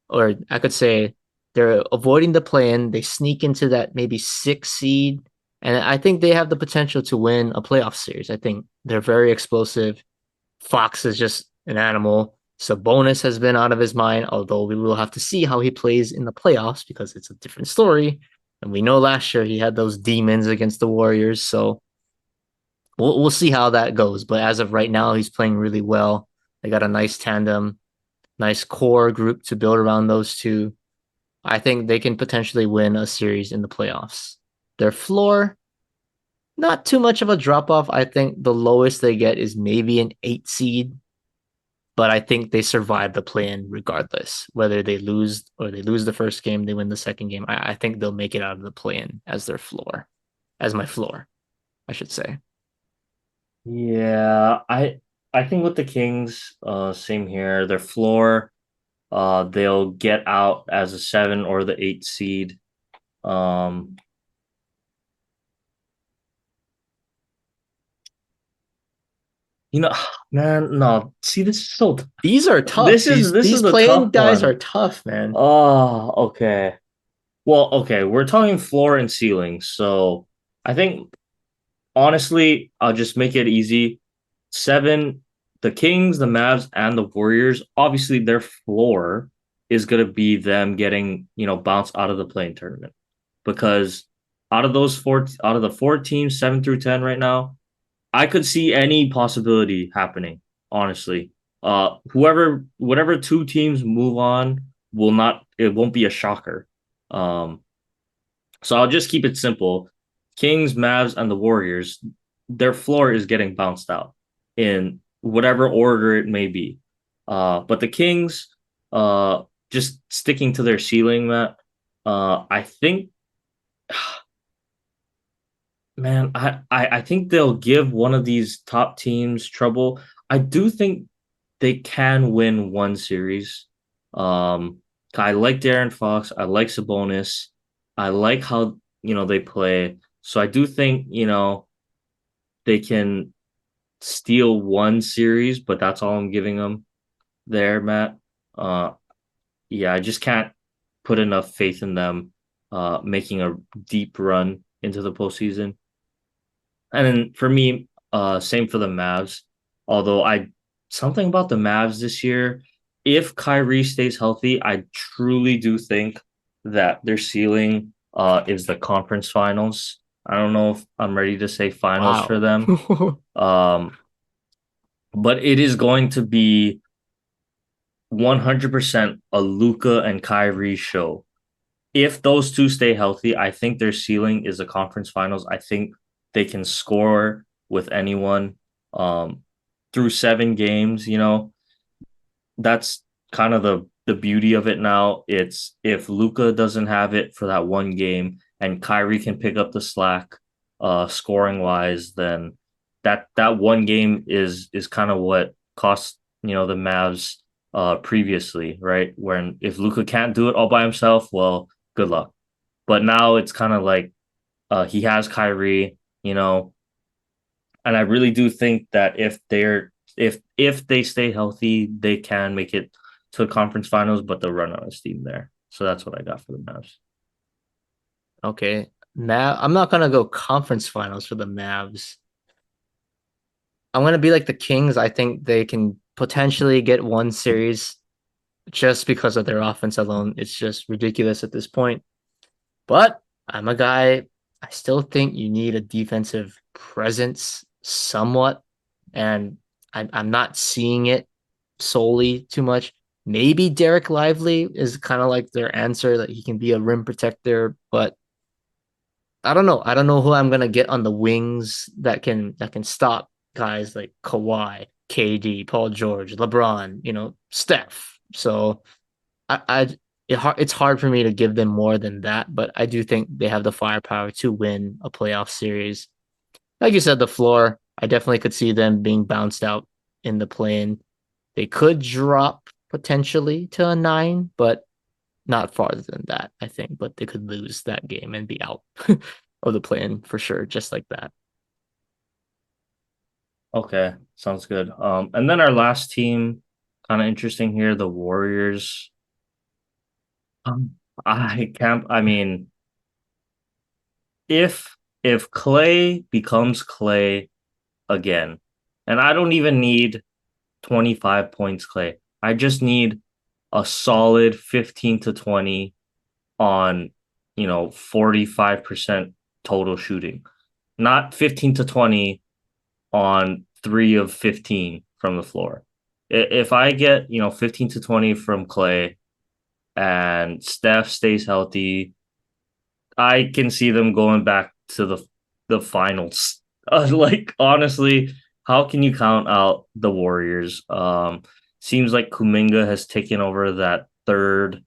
or I could say they're avoiding the play-in. They sneak into that maybe six seed, and I think they have the potential to win a playoff series. I think they're very explosive. Fox is just an animal. Sabonis has been out of his mind, although we will have to see how he plays in the playoffs because it's a different story. And we know last year he had those demons against the Warriors, so we'll see how that goes. But as of right now, he's playing really well. They got a nice tandem, nice core group to build around those two. I think they can potentially win a series in the playoffs. Their floor, not too much of a drop off. I think the lowest they get is maybe an eight seed, but I think they survive the play-in regardless. Whether they lose or they lose the first game, they win the second game. I think they'll make it out of the play-in as their floor, as my floor, I should say. Yeah, I think with the Kings, same here. Their floor, they'll get out as a 7 or the 8 seed. Um, you know, man, no. See, this is so. These are tough. This is These this these is the play-in tough guys are one. tough, man. Oh, okay. Well, okay, we're talking floor and ceiling, so I think honestly, I'll just make it easy. Seven, the Kings, the Mavs, and the Warriors, obviously their floor is gonna be them getting, bounced out of the playing tournament. Because out of the four teams, 7 through 10 right now, I could see any possibility happening, honestly. Whatever two teams move on will not, it won't be a shocker. Um, so I'll just keep it simple. Kings, Mavs, and the Warriors, their floor is getting bounced out in whatever order it may be. But the Kings, just sticking to their ceiling, Matt. I think, man, I think they'll give one of these top teams trouble. I do think they can win one series. Um, I like Darren Fox. I like Sabonis. I like how they play. So I do think they can steal one series, but that's all I'm giving them there, Matt. Uh, yeah, I just can't put enough faith in them making a deep run into the postseason. And then for me, same for the Mavs. Although I something about the Mavs this year, if Kyrie stays healthy, I truly do think that their ceiling is the conference finals. I don't know if I'm ready to say finals for Wow. them. Um, but it is going to be 100% a Luca and Kyrie show. If those two stay healthy, I think their ceiling is the conference finals. I think they can score with anyone um, through 7 games. That's kind of the beauty of it now. It's if Luca doesn't have it for that one game and Kyrie can pick up the slack scoring wise, then that one game is kind of what cost the Mavs previously, right? When if Luca can't do it all by himself, well, good luck. But now it's kind of like he has Kyrie, and I really do think that if they stay healthy, they can make it to the conference finals, but they'll run out of steam there. So that's what I got for the Mavs. Okay. I'm not gonna go conference finals for the Mavs. I'm gonna be like the Kings. I think they can potentially get one series just because of their offense alone. It's just ridiculous at this point. But I'm a guy, I still think you need a defensive presence somewhat. And I'm not seeing it solely too much. Maybe Derek Lively is kind of like their answer that he can be a rim protector, but I don't know. I don't know who I'm gonna get on the wings that can stop guys like Kawhi, KD, Paul George, LeBron, Steph. So it's hard for me to give them more than that, but I do think they have the firepower to win a playoff series. Like you said, the floor, I definitely could see them being bounced out in the play-in. They could drop potentially to a 9, but not farther than that, I think. But they could lose that game and be out of the play-in for sure, just like that. Okay, sounds good. And then our last team, kind of interesting here, the Warriors. Um, I can't. I mean, if if Clay becomes Clay again, and I don't even need 25 points, Clay. I just need a solid 15 to 20 on, 45% total shooting, not 15 to 20 on 3 of 15 from the floor. If I get, 15 to 20 from Clay and Steph stays healthy, I can see them going back to the finals. Like honestly, how can you count out the Warriors? Seems like Kuminga has taken over that third,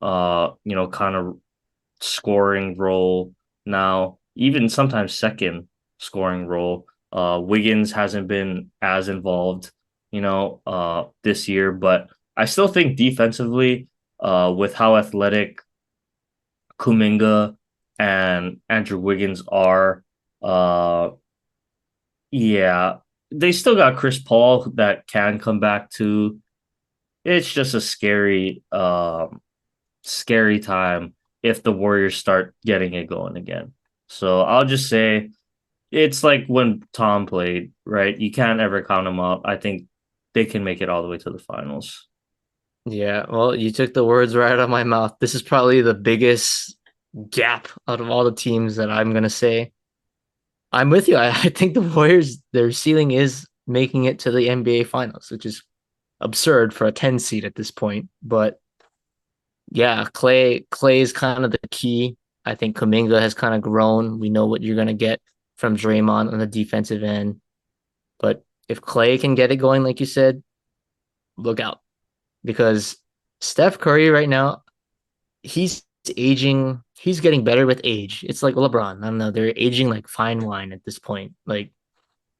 kind of scoring role now, even sometimes second scoring role. Wiggins hasn't been as involved, this year, but I still think defensively, with how athletic Kuminga and Andrew Wiggins are, uh, yeah, they still got Chris Paul that can come back to. It's just a scary time if the Warriors start getting it going again. So I'll just say it's like when Tom played, right? You can't ever count them out. I think they can make it all the way to the finals. Yeah, well, you took the words right out of my mouth. This is probably the biggest gap out of all the teams that I'm gonna say. I'm with you. I think the Warriors, their ceiling is making it to the NBA Finals, which is absurd for a 10 seed at this point. But yeah, Clay is kind of the key. I think Kuminga has kind of grown. We know what you're gonna get from Draymond on the defensive end. But if Clay can get it going, like you said, look out. Because Steph Curry right now, he's aging, he's getting better with age. It's like LeBron. I don't know, they're aging like fine wine at this point. Like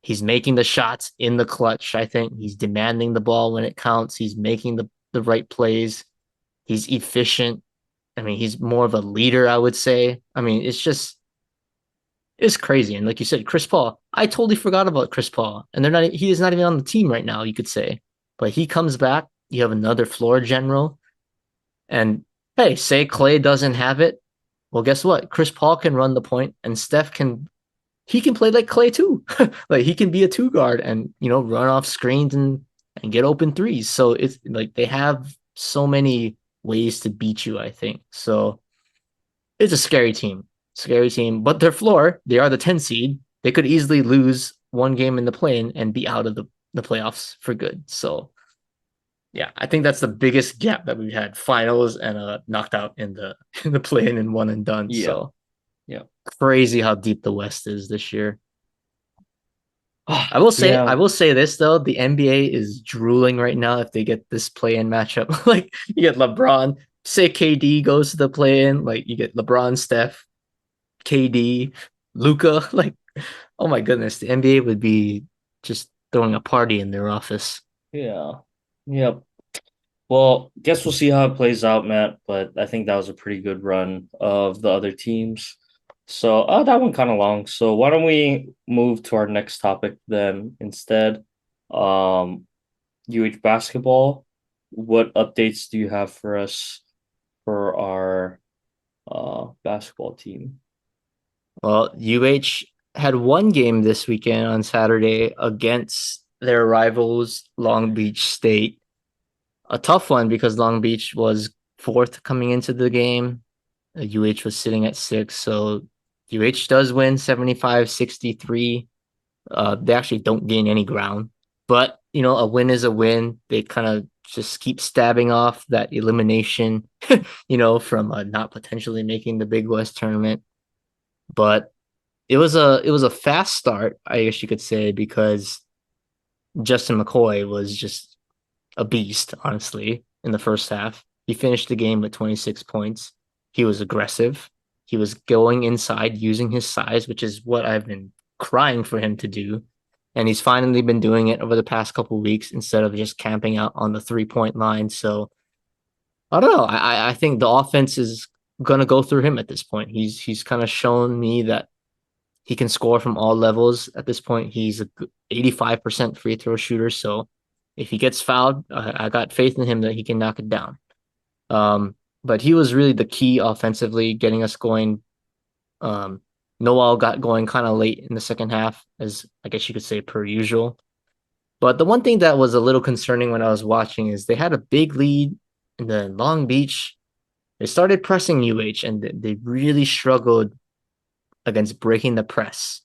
he's making the shots in the clutch, I think. He's demanding the ball when it counts. He's making the right plays. He's efficient. I mean, he's more of a leader, I would say. I mean, it's crazy. And like you said, Chris Paul, I totally forgot about Chris Paul. And he is not even on the team right now, you could say. But he comes back, you have another floor general. And hey, say Clay doesn't have it. Well, guess what? Chris Paul can run the point and Steph can he can play like Clay too. Like he can be a two guard and run off screens and get open threes. So it's like they have so many ways to beat you, I think. So it's a scary team. scary team. But their floor, they are the 10 seed. They could easily lose one game in the play-in and be out of the playoffs for good. So yeah, I think that's the biggest gap that we've had. Finals and knocked out in the in the play-in and one and done. Yeah, So yeah. crazy how deep the West is this year. I Yeah, will say this though, the NBA is drooling right now if they get this play-in matchup. Like you get LeBron, say KD goes to the play-in, like you get LeBron, Steph, KD, Luca. Like, oh my goodness, the NBA would be just throwing a party in their office. yeah, yep. Well, guess we'll see how it plays out, Matt. But I think that was a pretty good run of the other teams. So, that one kind of long. So, why don't we move to our next topic then instead? Um, UH basketball. What updates do you have for us for our basketball team? Well, UH had one game this weekend on Saturday against their rivals, Long Beach State. A tough one because Long Beach was fourth coming into the game. UH was sitting at six. So UH does win 75-63. They actually don't gain any ground. But, a win is a win. They kind of just keep stabbing off that elimination, from not potentially making the Big West tournament. But it was a fast start, I guess you could say, because Justin McCoy was just a beast, honestly, in the first half. He finished the game with 26 points. He was aggressive. He was going inside using his size, which is what I've been crying for him to do. And he's finally been doing it over the past couple of weeks instead of just camping out on the 3 point line. So I don't know. I think the offense is gonna go through him at this point. He's kind of shown me that he can score from all levels at this point. He's a 85% free throw shooter. So if he gets fouled, I got faith in him that he can knock it down. But he was really the key offensively, getting us going. Um, Noel got going kind of late in the second half, as I guess you could say per usual. But the one thing that was a little concerning when I was watching is they had a big lead in the Long Beach. They started pressing UH and they really struggled against breaking the press.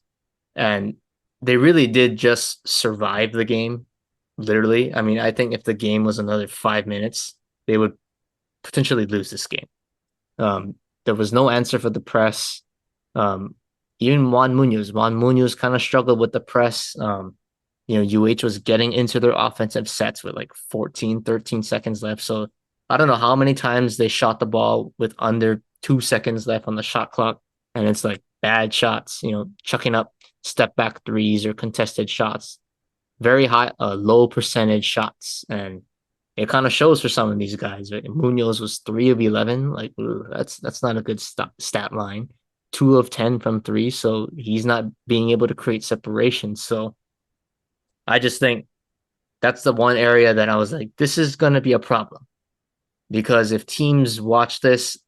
And they really did just survive the game, literally. I mean, I think if the game was another 5 minutes, they would potentially lose this game. There was no answer for the press. Um, Even Juan Munoz kind of struggled with the press. UH was getting into their offensive sets with like 14, 13 seconds left. So I don't know how many times they shot the ball with under 2 seconds left on the shot clock. And it's like bad shots, chucking up step back threes or contested shots, very high, low percentage shots. And it kind of shows for some of these guys. Right? Munoz was 3 of 11. Like, that's not a good stat line. 2 of 10 from three. So he's not being able to create separation. So I just think that's the one area that I was like, this is going to be a problem because if teams watch this,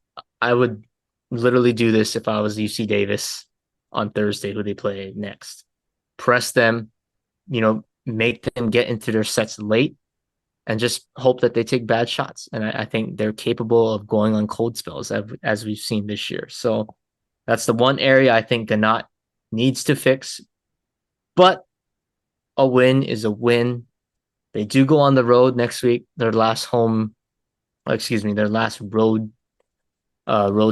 I would literally do this if I was UC Davis on Thursday, who they play next. Press them, make them get into their sets late and just hope that they take bad shots. And I think they're capable of going on cold spells as we've seen this year. So that's the one area I think Ganot needs to fix. But a win is a win. They do go on the road next week. Their last road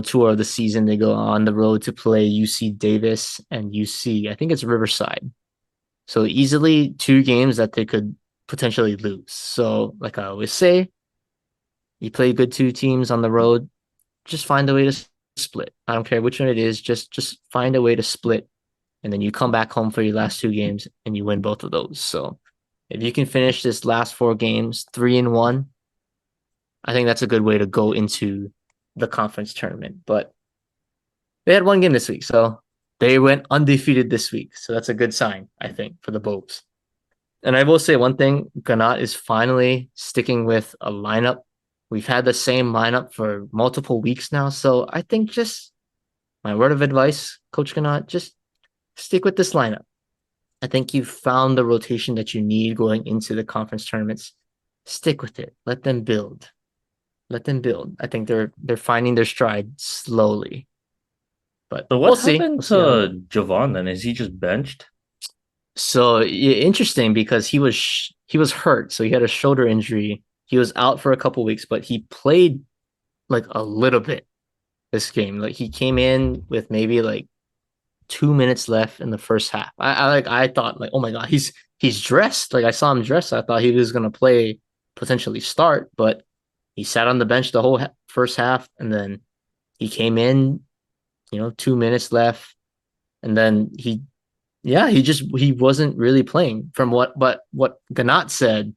tour of the season. They go on the road to play UC Davis and UC. I think it's Riverside. So easily two games that they could potentially lose. So, like I always say, you play good two teams on the road, just find a way to split. I don't care which one it is, just find a way to split. And then you come back home for your last two games and you win both of those. So if you can finish this last four games 3-1, I think that's a good way to go into the conference tournament. But they had one game this week, so they went undefeated this week. So that's a good sign, I think, for the Bobes. And I will say one thing, Ganat is finally sticking with a lineup. We've had the same lineup for multiple weeks now. So I think just my word of advice, Coach Ganat, just stick with this lineup. I think you've found the rotation that you need going into the conference tournaments. Stick with it. Let them build. Let them build. I think they're finding their stride slowly. But So we'll what see. happened We'll see how it goes. to Javon then? Is he just benched? So interesting because he was hurt, so he had a shoulder injury. He was out for a couple weeks, but he played like a little bit this game. Like he came in with maybe like 2 minutes left in the first half. I thought like, oh my god, he's dressed. Like I saw him dressed. I thought he was gonna play, potentially start, but he sat on the bench the whole first half, and then he came in, 2 minutes left, and then yeah, he wasn't really playing. From what Ganat said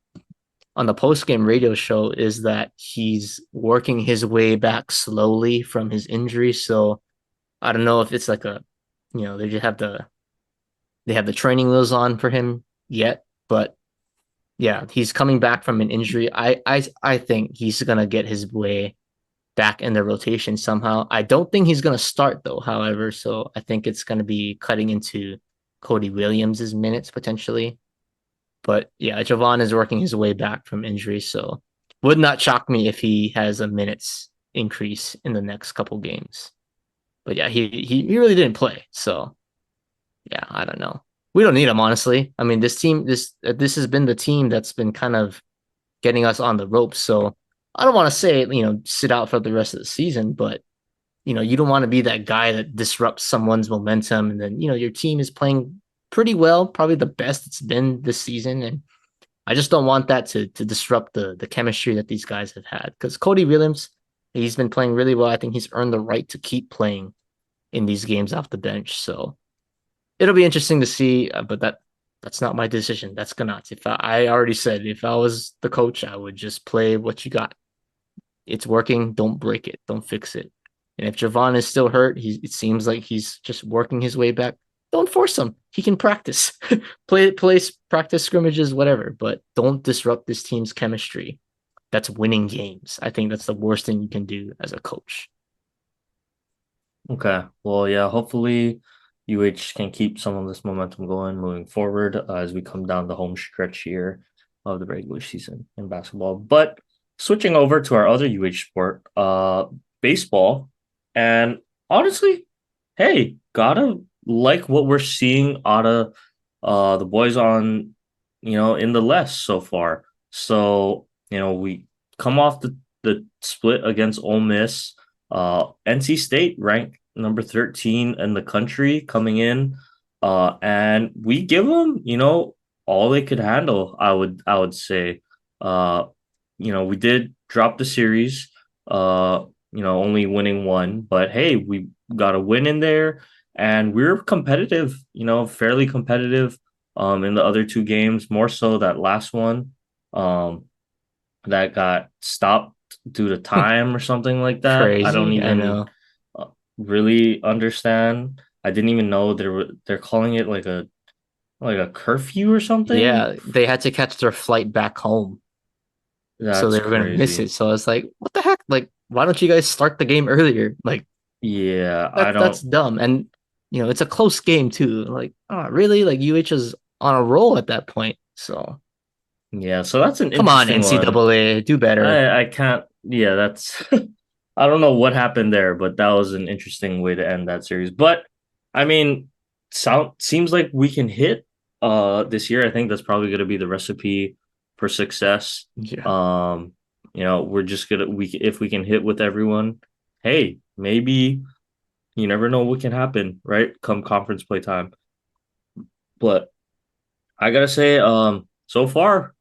on the post game radio show is that he's working his way back slowly from his injury. So I don't know if it's like they just have the training wheels on for him yet, but yeah, he's coming back from an injury. I think he's gonna get his way back in the rotation somehow. I don't think he's gonna start though, however, so I think it's gonna be cutting into Cody Williams's minutes potentially. But yeah, Javon is working his way back from injury, so would not shock me if he has a minutes increase in the next couple games. But yeah, he really didn't play, so yeah, I don't know. We don't need him honestly. I mean, this has been the team that's been kind of getting us on the ropes. So I don't want to say sit out for the rest of the season, but you don't want to be that guy that disrupts someone's momentum, and then your team is playing pretty well, probably the best it's been this season, and I just don't want that to disrupt the chemistry that these guys have had. Because Cody Williams, he's been playing really well. I think he's earned the right to keep playing in these games off the bench. So it'll be interesting to see, but that's not my decision. That's Ganat. If I already said if I was the coach, I would just play what you got. It's working. Don't break it. Don't fix it. And if Javon is still hurt, it seems like he's just working his way back. Don't force him. He can practice, practice scrimmages, whatever. But don't disrupt this team's chemistry. That's winning games. I think that's the worst thing you can do as a coach. Okay. Well, yeah, hopefully UH can keep some of this momentum going moving forward as we come down the home stretch here of the regular season in basketball. But switching over to our other UH sport, baseball. And honestly, hey, gotta like what we're seeing out of the boys on, in the less so far. So, we come off the split against Ole Miss. NC State ranked number 13 in the country coming in. And we give them, all they could handle, I would say. Uh, we did drop the series, only winning one, but hey, we got a win in there and we're competitive, fairly competitive in the other two games, more so that last one um that got stopped due to time or something like that. I don't Crazy, I even know. uh, really understand. I didn't even know they're calling it like a curfew or something. Yeah, they had to catch their flight back home, so That's they were gonna miss crazy. it. So I was like, what the heck? Like, why don't you guys start the game earlier? Like Yeah, I that's don't. dumb. And it's a close game too. Like, oh really? Like UH is on a roll at that point. So Yeah, so that's an come on, interesting one. NCAA, do better. I can't. Yeah, that's. I don't know what happened there, but that was an interesting way to end that series. But I mean, seems like we can hit this year. I think that's probably going to be the recipe for success. Yeah. Um, we're just gonna we if we can hit with everyone, hey, maybe you never know what can happen, right? Come conference play time. But I gotta say, so far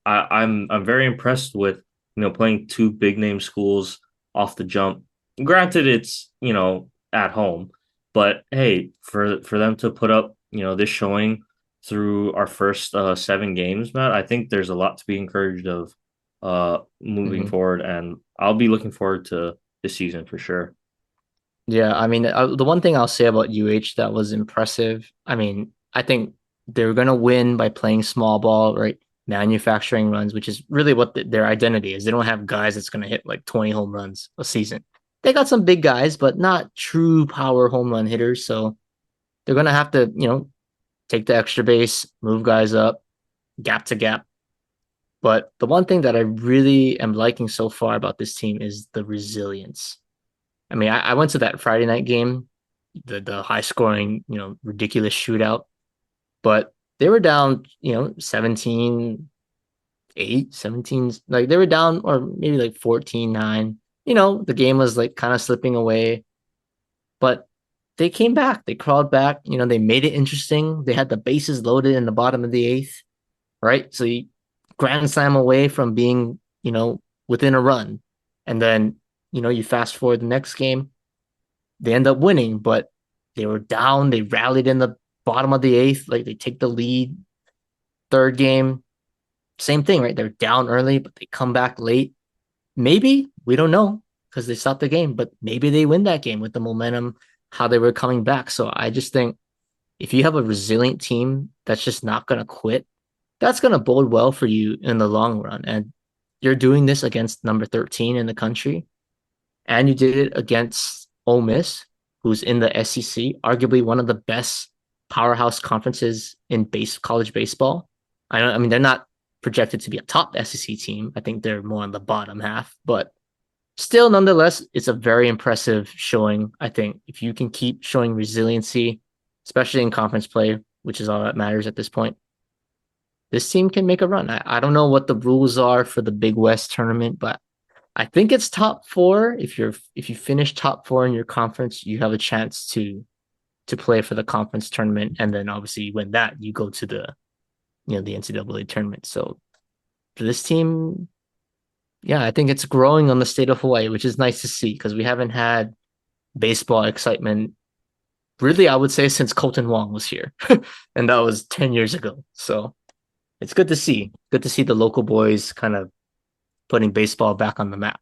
I'm very impressed with playing two big name schools off the jump. Granted, it's at home, but hey, for them to put up this showing through our first 7 games, Matt, I think there's a lot to be encouraged of moving Mhm. forward, and I'll be looking forward to this season for sure. Yeah, I mean, the one thing I'll say about UH that was impressive, I mean, I think they were going to win by playing small ball, right? Manufacturing runs, which is really what their identity is. They don't have guys that's going to hit like 20 home runs a season. They got some big guys, but not true power home run hitters. So they're going to have to, take the extra base, move guys up, gap to gap. But the one thing that I really am liking so far about this team is the resilience. I mean, I went to that Friday night game, the high scoring, ridiculous shootout, but they were down, 17-8, 17, like they were down, or maybe like 14-9. The game was like kind of slipping away, but they came back. They crawled back. They made it interesting. They had the bases loaded in the bottom of the eighth, right? So you grand slam away from being, within a run. And then, you fast forward the next game, they end up winning, but they were down. They rallied in the bottom of the eighth. Like they take the lead. Third game, same thing, right? They're down early, but they come back late. Maybe, we don't know because they stopped the game, but maybe they win that game with the momentum, how they were coming back. So I just think if you have a resilient team that's just not going to quit, that's going to bode well for you in the long run. And you're doing this against number 13 in the country, and you did it against Ole Miss, who's in the SEC, arguably one of the best powerhouse conferences in college baseball. I mean, they're not projected to be a top SEC team. I think they're more on the bottom half, but still, nonetheless, it's a very impressive showing. I think if you can keep showing resiliency, especially in conference play, which is all that matters at this point, this team can make a run. I don't know what the rules are for the Big West tournament, but I think it's top four. If you finish top four in your conference, you have a chance to play for the conference tournament, and then obviously you win that, you go to the NCAA tournament. So for this team, yeah, I think it's growing on the state of Hawaii, which is nice to see because we haven't had baseball excitement really, I would say, since Colton Wong was here, and that was 10 years ago. So it's good to see. Good to see the local boys kind of putting baseball back on the map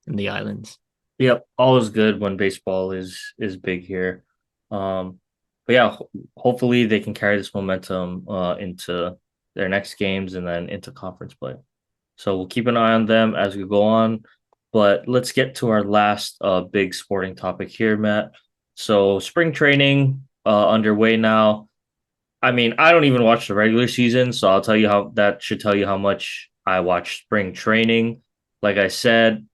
in the islands. Yep, always good when baseball is big here. Um, but yeah, hopefully they can carry this momentum into their next games and then into conference play. So we'll keep an eye on them as we go on. But let's get to our last big sporting topic here, Matt. So spring training underway now. I mean, I don't even watch the regular season, so I'll tell you how that should tell you how much I watch spring training. Like I said,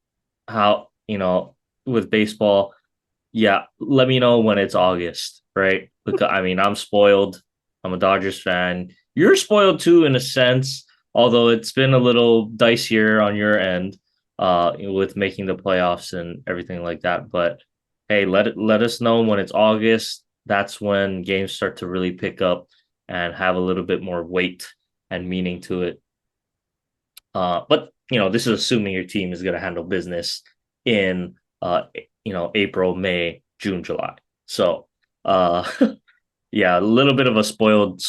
how, with baseball, yeah, let me know when it's August, right? Because I mean, I'm spoiled. I'm a Dodgers fan. You're spoiled too, in a sense, although it's been a little dicier on your end, with making the playoffs and everything like that. But hey, let us know when it's August. That's when games start to really pick up and have a little bit more weight and meaning to it. But this is assuming your team is going to handle business in April, May, June, July. So yeah, a little bit of a spoiled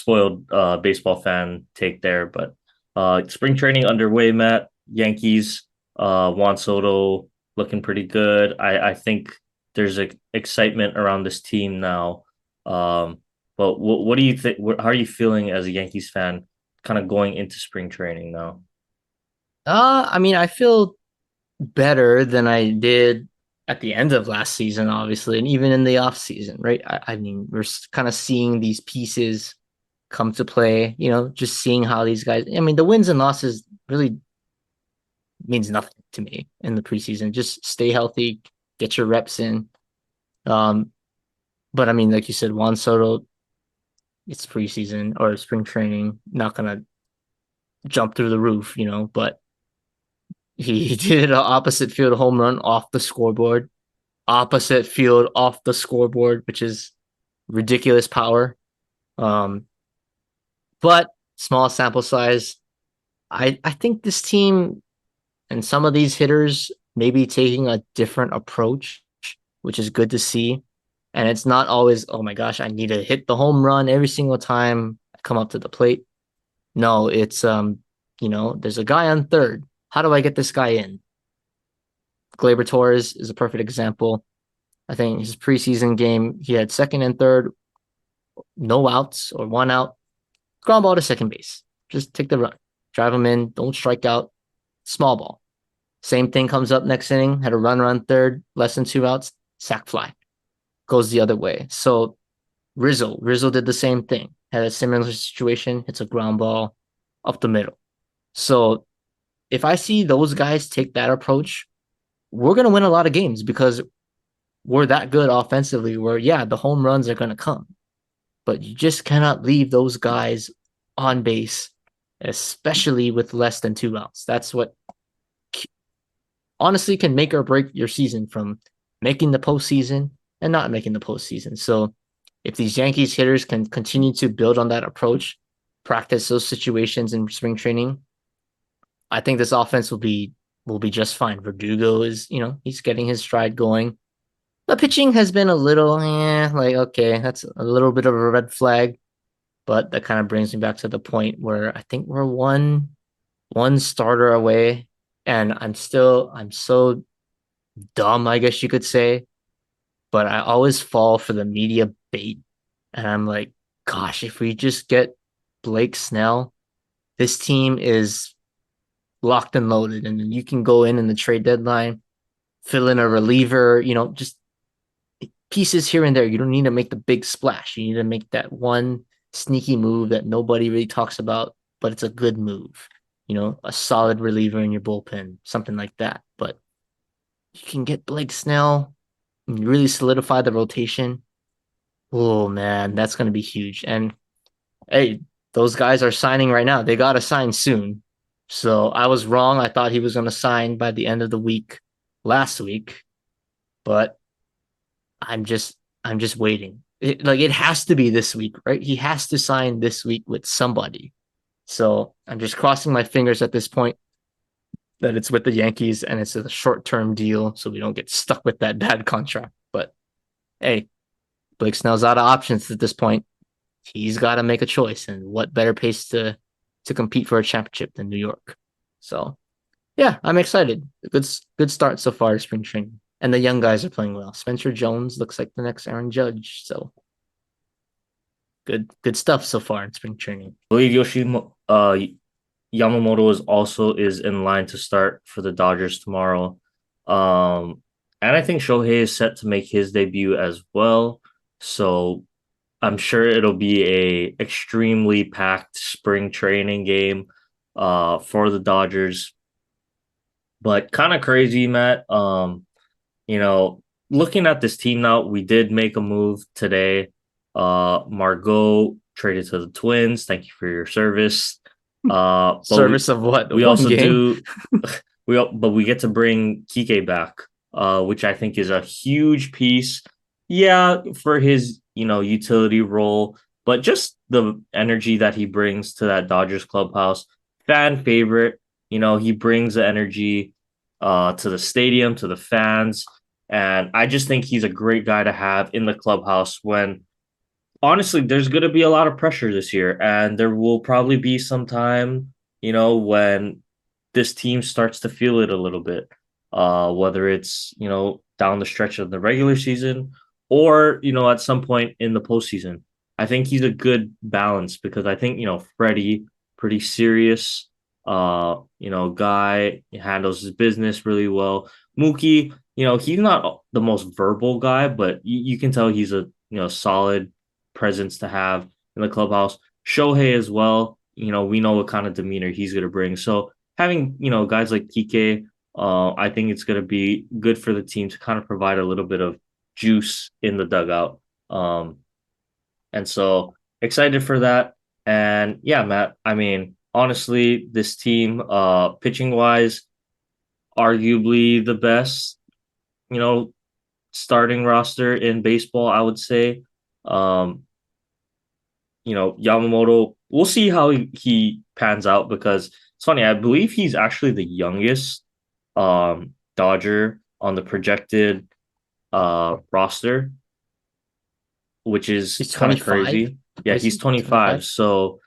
baseball fan take there, but spring training underway, Matt. Yankees, Juan Soto looking pretty good. I think there's excitement around this team now. But what do you think? How are you feeling as a Yankees fan, kind of going into spring training now? I mean, I feel better than I did at the end of last season, obviously, and even in the off season, right? I mean, we're kind of seeing these pieces come to play, just seeing how these guys, I mean, the wins and losses really means nothing to me in the preseason. Just stay healthy, get your reps in. Um, but I mean, like you said, Juan Soto, it's preseason or spring training, not gonna jump through the roof, but he did an opposite field home run off the scoreboard, opposite field off the scoreboard, which is ridiculous power. Um, but small sample size. I think this team and some of these hitters may be taking a different approach, which is good to see. And it's not always, oh my gosh, I need to hit the home run every single time I come up to the plate. No, it's there's a guy on third. How do I get this guy in? Glaber Torres is a perfect example. I think his preseason game, he had second and third, no outs or one out, ground ball to second base. Just take the run, drive him in, don't strike out, small ball. Same thing comes up next inning, had a runner on third, less than two outs, sac fly, goes the other way. So Rizzo did the same thing, had a similar situation, hits a ground ball up the middle. So if I see those guys take that approach, we're going to win a lot of games because we're that good offensively where, yeah, the home runs are going to come, but you just cannot leave those guys on base, especially with less than 2 outs. That's what honestly can make or break your season from making the postseason and not making the postseason. So if these Yankees hitters can continue to build on that approach, practice those situations in spring training, I think this offense will be just fine. Verdugo is, he's getting his stride going. The pitching has been a little, like, okay, that's a little bit of a red flag, but that kind of brings me back to the point where I think we're one starter away, and I'm so dumb, I guess you could say, but I always fall for the media bait, and I'm like, gosh, if we just get Blake Snell, this team is locked and loaded, and then you can go in the trade deadline, fill in a reliever, just pieces here and there. You don't need to make the big splash. You need to make that one sneaky move that nobody really talks about, but it's a good move. A solid reliever in your bullpen, something like that. But you can get Blake Snell and really solidify the rotation. Oh man, that's going to be huge. And hey, those guys are signing right now. They got to sign soon. So I was wrong. I thought he was going to sign by the end of the week last week, but I'm just waiting. It has to be this week, right? He has to sign this week with somebody. So I'm just crossing my fingers at this point that it's with the Yankees and it's a short-term deal, so we don't get stuck with that bad contract. But hey, Blake Snell's out of options at this point. He's got to make a choice, and what better place to compete for a championship than New York? So yeah, I'm excited. Good start so far to spring training. And the young guys are playing well. Spencer Jones looks like the next Aaron Judge. So good stuff so far in spring training. I believe Yamamoto is in line to start for the Dodgers tomorrow. And I think Shohei is set to make his debut as well. So I'm sure it'll be a extremely packed spring training game for the Dodgers. But kind of crazy, Matt. You know, looking at this team now, we did make a move today. Margot traded to the Twins. Thank you for your service. But Service of what? we One also game? do but we get to bring Kike back, which I think is a huge piece. Yeah, for his utility role, but just the energy that he brings to that Dodgers clubhouse, fan favorite. He brings the energy to the stadium, to the fans, and I just think he's a great guy to have in the clubhouse when honestly, there's going to be a lot of pressure this year, and there will probably be some time, when this team starts to feel it a little bit, whether it's, down the stretch of the regular season or, at some point in the postseason. I think he's a good balance because I think, Freddie, pretty serious, guy, he handles his business really well. Mookie, he's not the most verbal guy, but you can tell he's a, solid presence to have in the clubhouse. Shohei as well, we know what kind of demeanor he's going to bring. So having, guys like Kike, I think it's going to be good for the team to kind of provide a little bit of juice in the dugout. And so excited for that. And yeah, Matt, I mean, honestly, this team, pitching wise, arguably the best, you know, starting roster in baseball, I would say. Um, Yamamoto, we'll see how he pans out because it's funny. I believe he's actually the youngest Dodger on the projected roster, which is He's kind of 25. crazy. Yeah, Is he's he 25. 25? So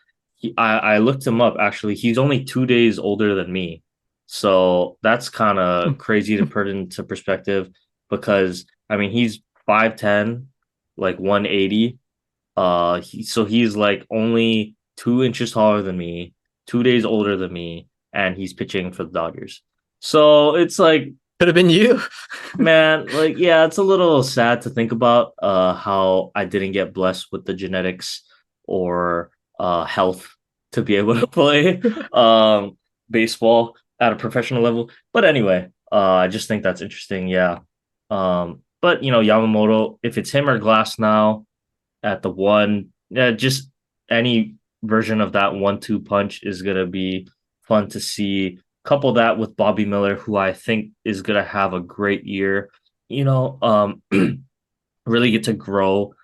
I looked him up actually. He's only 2 days older than me. So that's kind of crazy to put into perspective because I mean he's 5'10, like 180. So he's like only 2 inches taller than me, 2 days older than me, and he's pitching for the Dodgers. So it's like, Could have been you. man, like, yeah, it's a little sad to think about how I didn't get blessed with the genetics or health to be able to play baseball at a professional level. But anyway, I just think that's interesting. Yeah. But Yamamoto, if it's him or Glass now at the one, yeah, just any version of that 1-2 punch is gonna be fun to see. Couple that with Bobby Miller, who I think is gonna have a great year. You know, really get to grow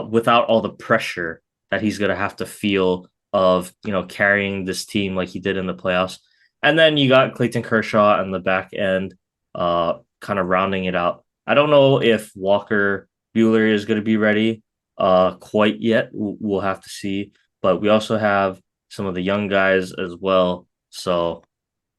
without all the pressure that he's gonna have to feel of carrying this team like he did in the playoffs. And then you got Clayton Kershaw on the back end, kind of rounding it out. I don't know if Walker Bueller is going to be ready quite yet. We'll have to see. But we also have some of the young guys as well. So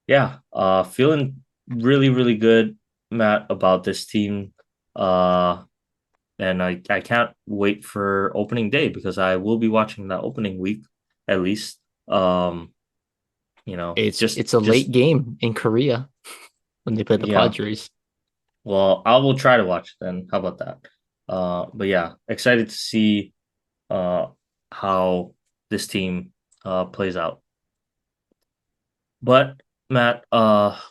yeah, feeling really, really good, Matt, about this team. And I can't wait for opening day because I will be watching that opening week at least. Um, It's a late just game in Korea when they play the yeah. Padres. Well, I will try to watch then. How about that? But yeah, excited to see uh how this team plays out. But Matt,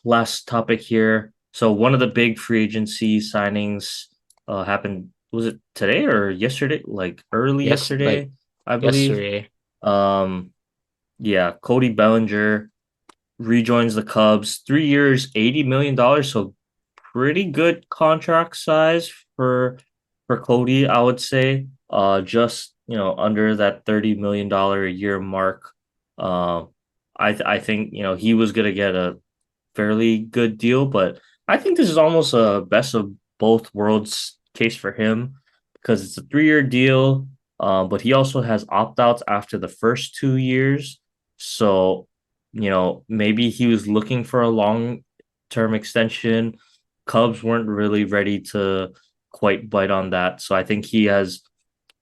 last topic here. So one of the big free agency signings happened, was it today or yesterday? Like early Yes, like yesterday, I believe. yesterday. Um yeah, Cody Bellinger rejoins the Cubs. 3 years, $80 million. So pretty good contract size for Cody, I would say. Just under that $30 million a year mark. Um, I think he was gonna get a fairly good deal, but I think this is almost a best of both worlds case for him because it's a 3 year deal. But he also has opt outs after the first 2 years. So, maybe he was looking for a long term extension. Cubs weren't really ready to quite bite on that. So I think he has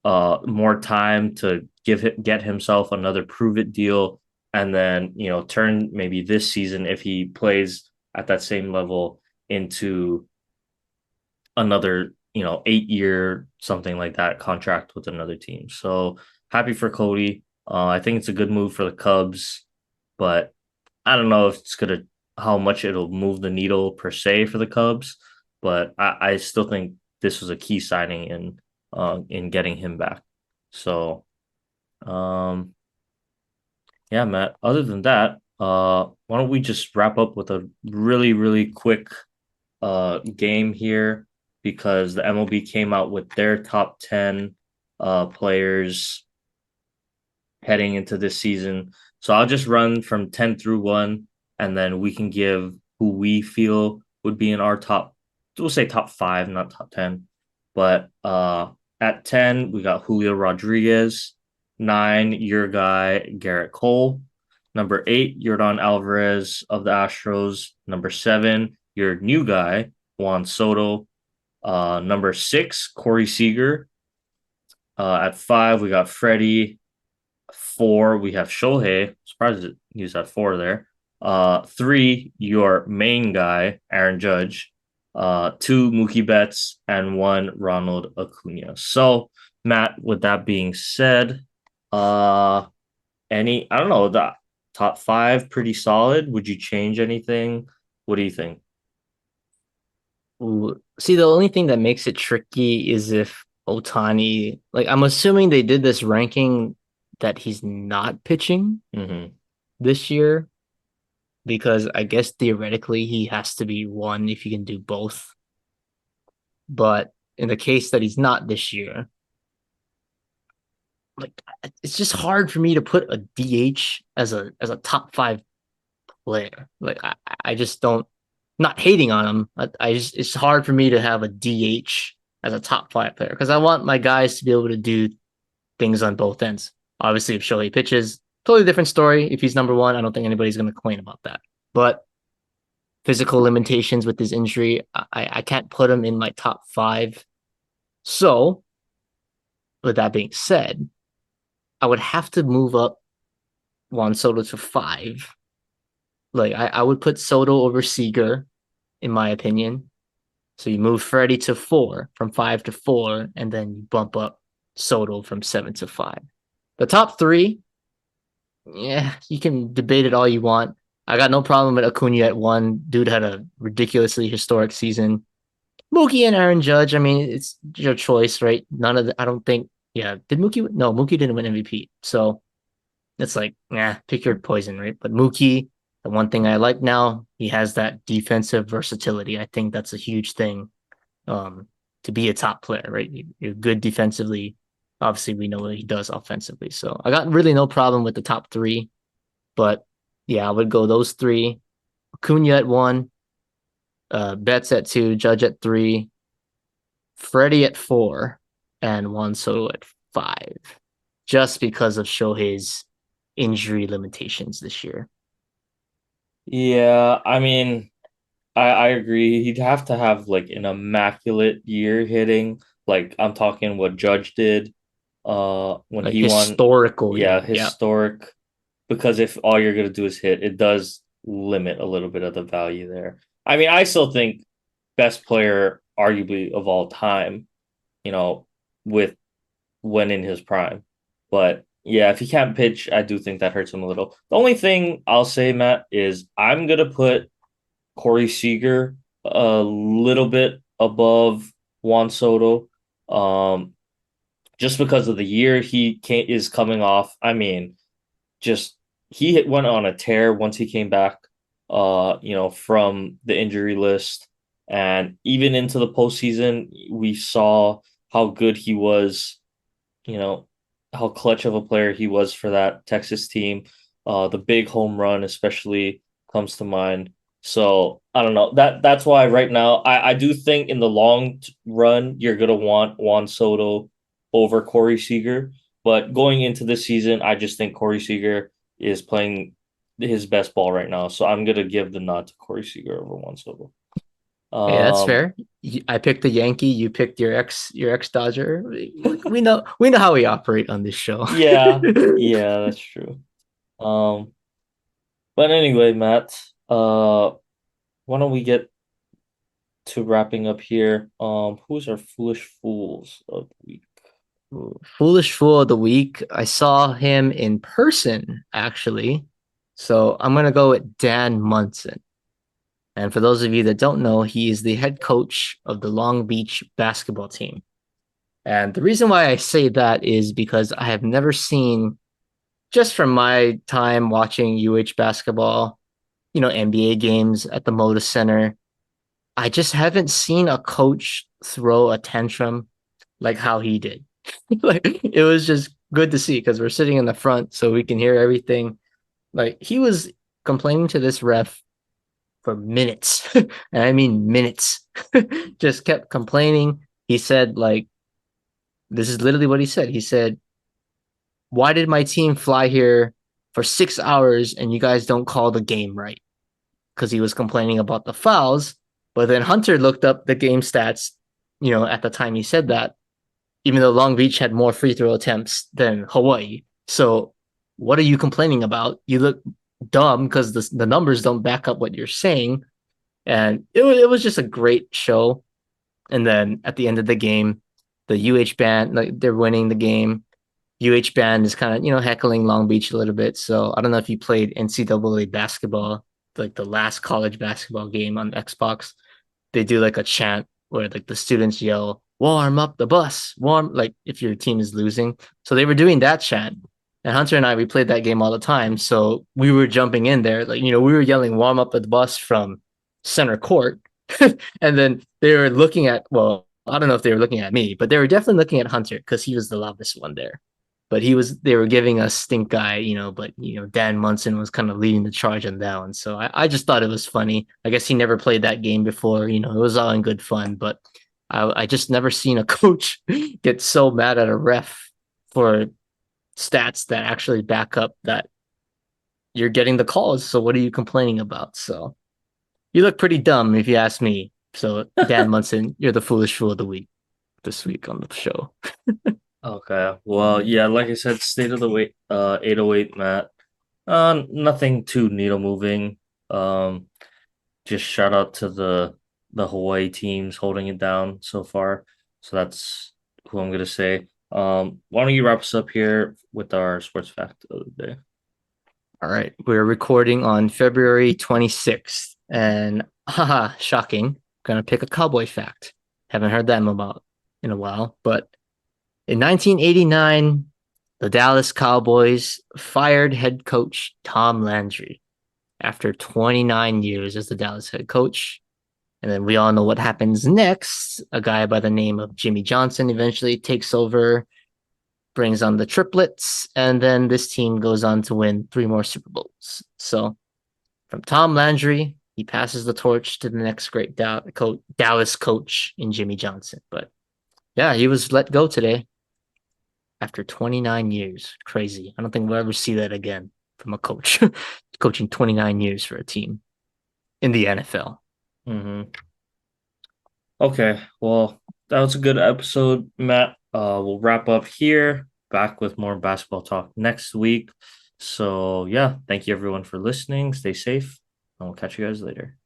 more time to get himself another prove it deal, and then turn maybe this season if he plays at that same level into another 8 year something like that contract with another team. So happy for Cody. I think it's a good move for the Cubs, but I don't know if it's gonna how much it'll move the needle per se for the Cubs, but I still think this was a key signing in getting him back. So um yeah, Matt. Other than that, why don't we just wrap up with a really, really quick game here because the MLB came out with their top 10 players heading into this season. So I'll just run from 10 through 1 and then we can give who we feel would be in our top, we'll say top 5, not top 10. But at 10, we got Julio Rodriguez. 9, your guy Garrett Cole. Number 8, Yordan Alvarez of the Astros. Number 7, your new guy Juan Soto. Number 6, Corey Seager. At 5, we got Freddie. 4, we have Shohei. Surprised he was at 4 there. 3, your main guy, Aaron Judge. 2, Mookie Betts, and 1, Ronald Acuna. So, Matt, with that being said, uh, I don't know, the top 5 pretty solid. Would you change anything? What do you think? Ooh. See, the only thing that makes it tricky is if Otani, like I'm assuming they did this ranking that he's not pitching Mm-hmm. this year because I guess theoretically he has to be one if you can do both. But in the case that he's not this year, like it's just hard for me to put a DH as a top five player. Like I just don't not hating on him. I just it's hard for me to have a DH as a top five player because I want my guys to be able to do things on both ends. Obviously, if Shohei pitches, totally different story. If he's number one, I don't think anybody's going to complain about that. But physical limitations with his injury, I can't put him in my top five. So, with that being said, I would have to move up Juan Soto to five. Like I would put Soto over Seager, in my opinion. So you move Freddie to four, from five to four, and then you bump up Soto from 7 to 5. The top three, yeah, you can debate it all you want. I got no problem with Acuna at 1. Dude had a ridiculously historic season. Mookie and Aaron Judge. I mean, it's your choice, right? None of the, I don't think. Yeah, did Mookie? No, Mookie didn't win MVP. So it's like, nah, pick your poison, right? But Mookie, the one thing I like now, he has that defensive versatility. I think that's a huge thing um, to be a top player, right? You're good defensively. Obviously, we know what he does offensively. So I got really no problem with the top three, but yeah, I would go those three. Acuna at one, Betts at two, Judge at three, Freddie at four, and Juan Soto at five, just because of Shohei's injury limitations this year. Yeah, I mean, I agree. He'd have to have like an immaculate year hitting. Like I'm talking what Judge did when Like he won. historical Yeah, year. Yeah. historic. Because if all you're gonna do is hit, it does limit a little bit of the value there. I mean, I still think best player arguably of all time, you know, with when in his prime. But yeah, if he can't pitch, I do think that hurts him a little. The only thing I'll say, Matt, is I'm gonna put Corey Seager a little bit above Juan Soto. Um, just because of the year is coming off. I mean, just went on a tear once he came back, from the injury list, and even into the postseason, we saw how good he was. You know how clutch of a player he was for that Texas team. The big home run, especially, comes to mind. So I don't know that's why right now I do think in the long run you're gonna want Juan Soto over Corey Seager, but going into this season I just think Corey Seager is playing his best ball right now, so I'm gonna give the nod to Corey Seager over Juan Soto. Hey, that's Um, fair. I picked the Yankee. You picked your ex Dodger. We know how we operate on this show. yeah, yeah, that's true. Um, but anyway, Matt, why don't we get to wrapping up here? Who's our foolish fools of the week? Foolish fool of the week. I saw him in person actually, so I'm gonna go with Dan Munson. And for those of you that don't know, he is the head coach of the Long Beach basketball team. And the reason why I say that is because I have never seen, just from my time watching UH basketball, NBA games at the Moda Center, I just haven't seen a coach throw a tantrum like how he did. Like it was just good to see because we're sitting in the front so we can hear everything. Like he was complaining to this ref for minutes. And I mean minutes. Just kept complaining. He said, like, this is literally what he said. He said, why did my team fly here for 6 hours and you guys don't call the game right? Because he was complaining about the fouls. But then Hunter looked up the game stats, at the time he said that, even though Long Beach had more free throw attempts than Hawaii. So what are you complaining about? You look dumb because the numbers don't back up what you're saying. And it was just a great show. And then at the end of the game, the UH band, like they're winning the game. UH band is kind of, heckling Long Beach a little bit. So I don't know if you played NCAA basketball, like the last college basketball game on Xbox. They do like a chant where like the students yell, warm up the bus, warm, like if your team is losing. So they were doing that chant. And Hunter and I, we played that game all the time. So we were jumping in there, like, we were yelling, warm up the bus from center court. And then they were looking at, well, I don't know if they were looking at me, but they were definitely looking at Hunter because he was the loudest one there. But they were giving us stink eye, but Dan Munson was kind of leading the charge on that one. So I just thought it was funny. I guess he never played that game before, it was all in good fun, but I just never seen a coach get so mad at a ref for stats that actually back up that you're getting the calls. So what are you complaining about? So you look pretty dumb if you ask me. So Dan Munson, you're the foolish fool of the week this week on the show. Okay, well, yeah, like I said, state of the weight, 808, Matt. Nothing too needle moving. Um, just shout out to the Hawaii teams holding it down so far. So that's who I'm gonna say. Why don't you wrap us up here with our sports fact of the day? All right. We're recording on February 26th. And haha, shocking. Gonna pick a cowboy fact. Haven't heard that in a while. But in 1989, the Dallas Cowboys fired head coach Tom Landry after 29 years as the Dallas head coach. And then we all know what happens next. A guy by the name of Jimmy Johnson eventually takes over, brings on the triplets, and then this team goes on to win 3 more Super Bowls. So from Tom Landry, he passes the torch to the next great Dallas coach in Jimmy Johnson. But yeah, he was let go today after 29 years. Crazy. I don't think we'll ever see that again from a coach coaching 29 years for a team in the NFL. Mm-hmm. Okay, well, that was a good episode, Matt. We'll wrap up here. Back with more basketball talk next week. So yeah, thank you everyone for listening. Stay safe, and we'll catch you guys later.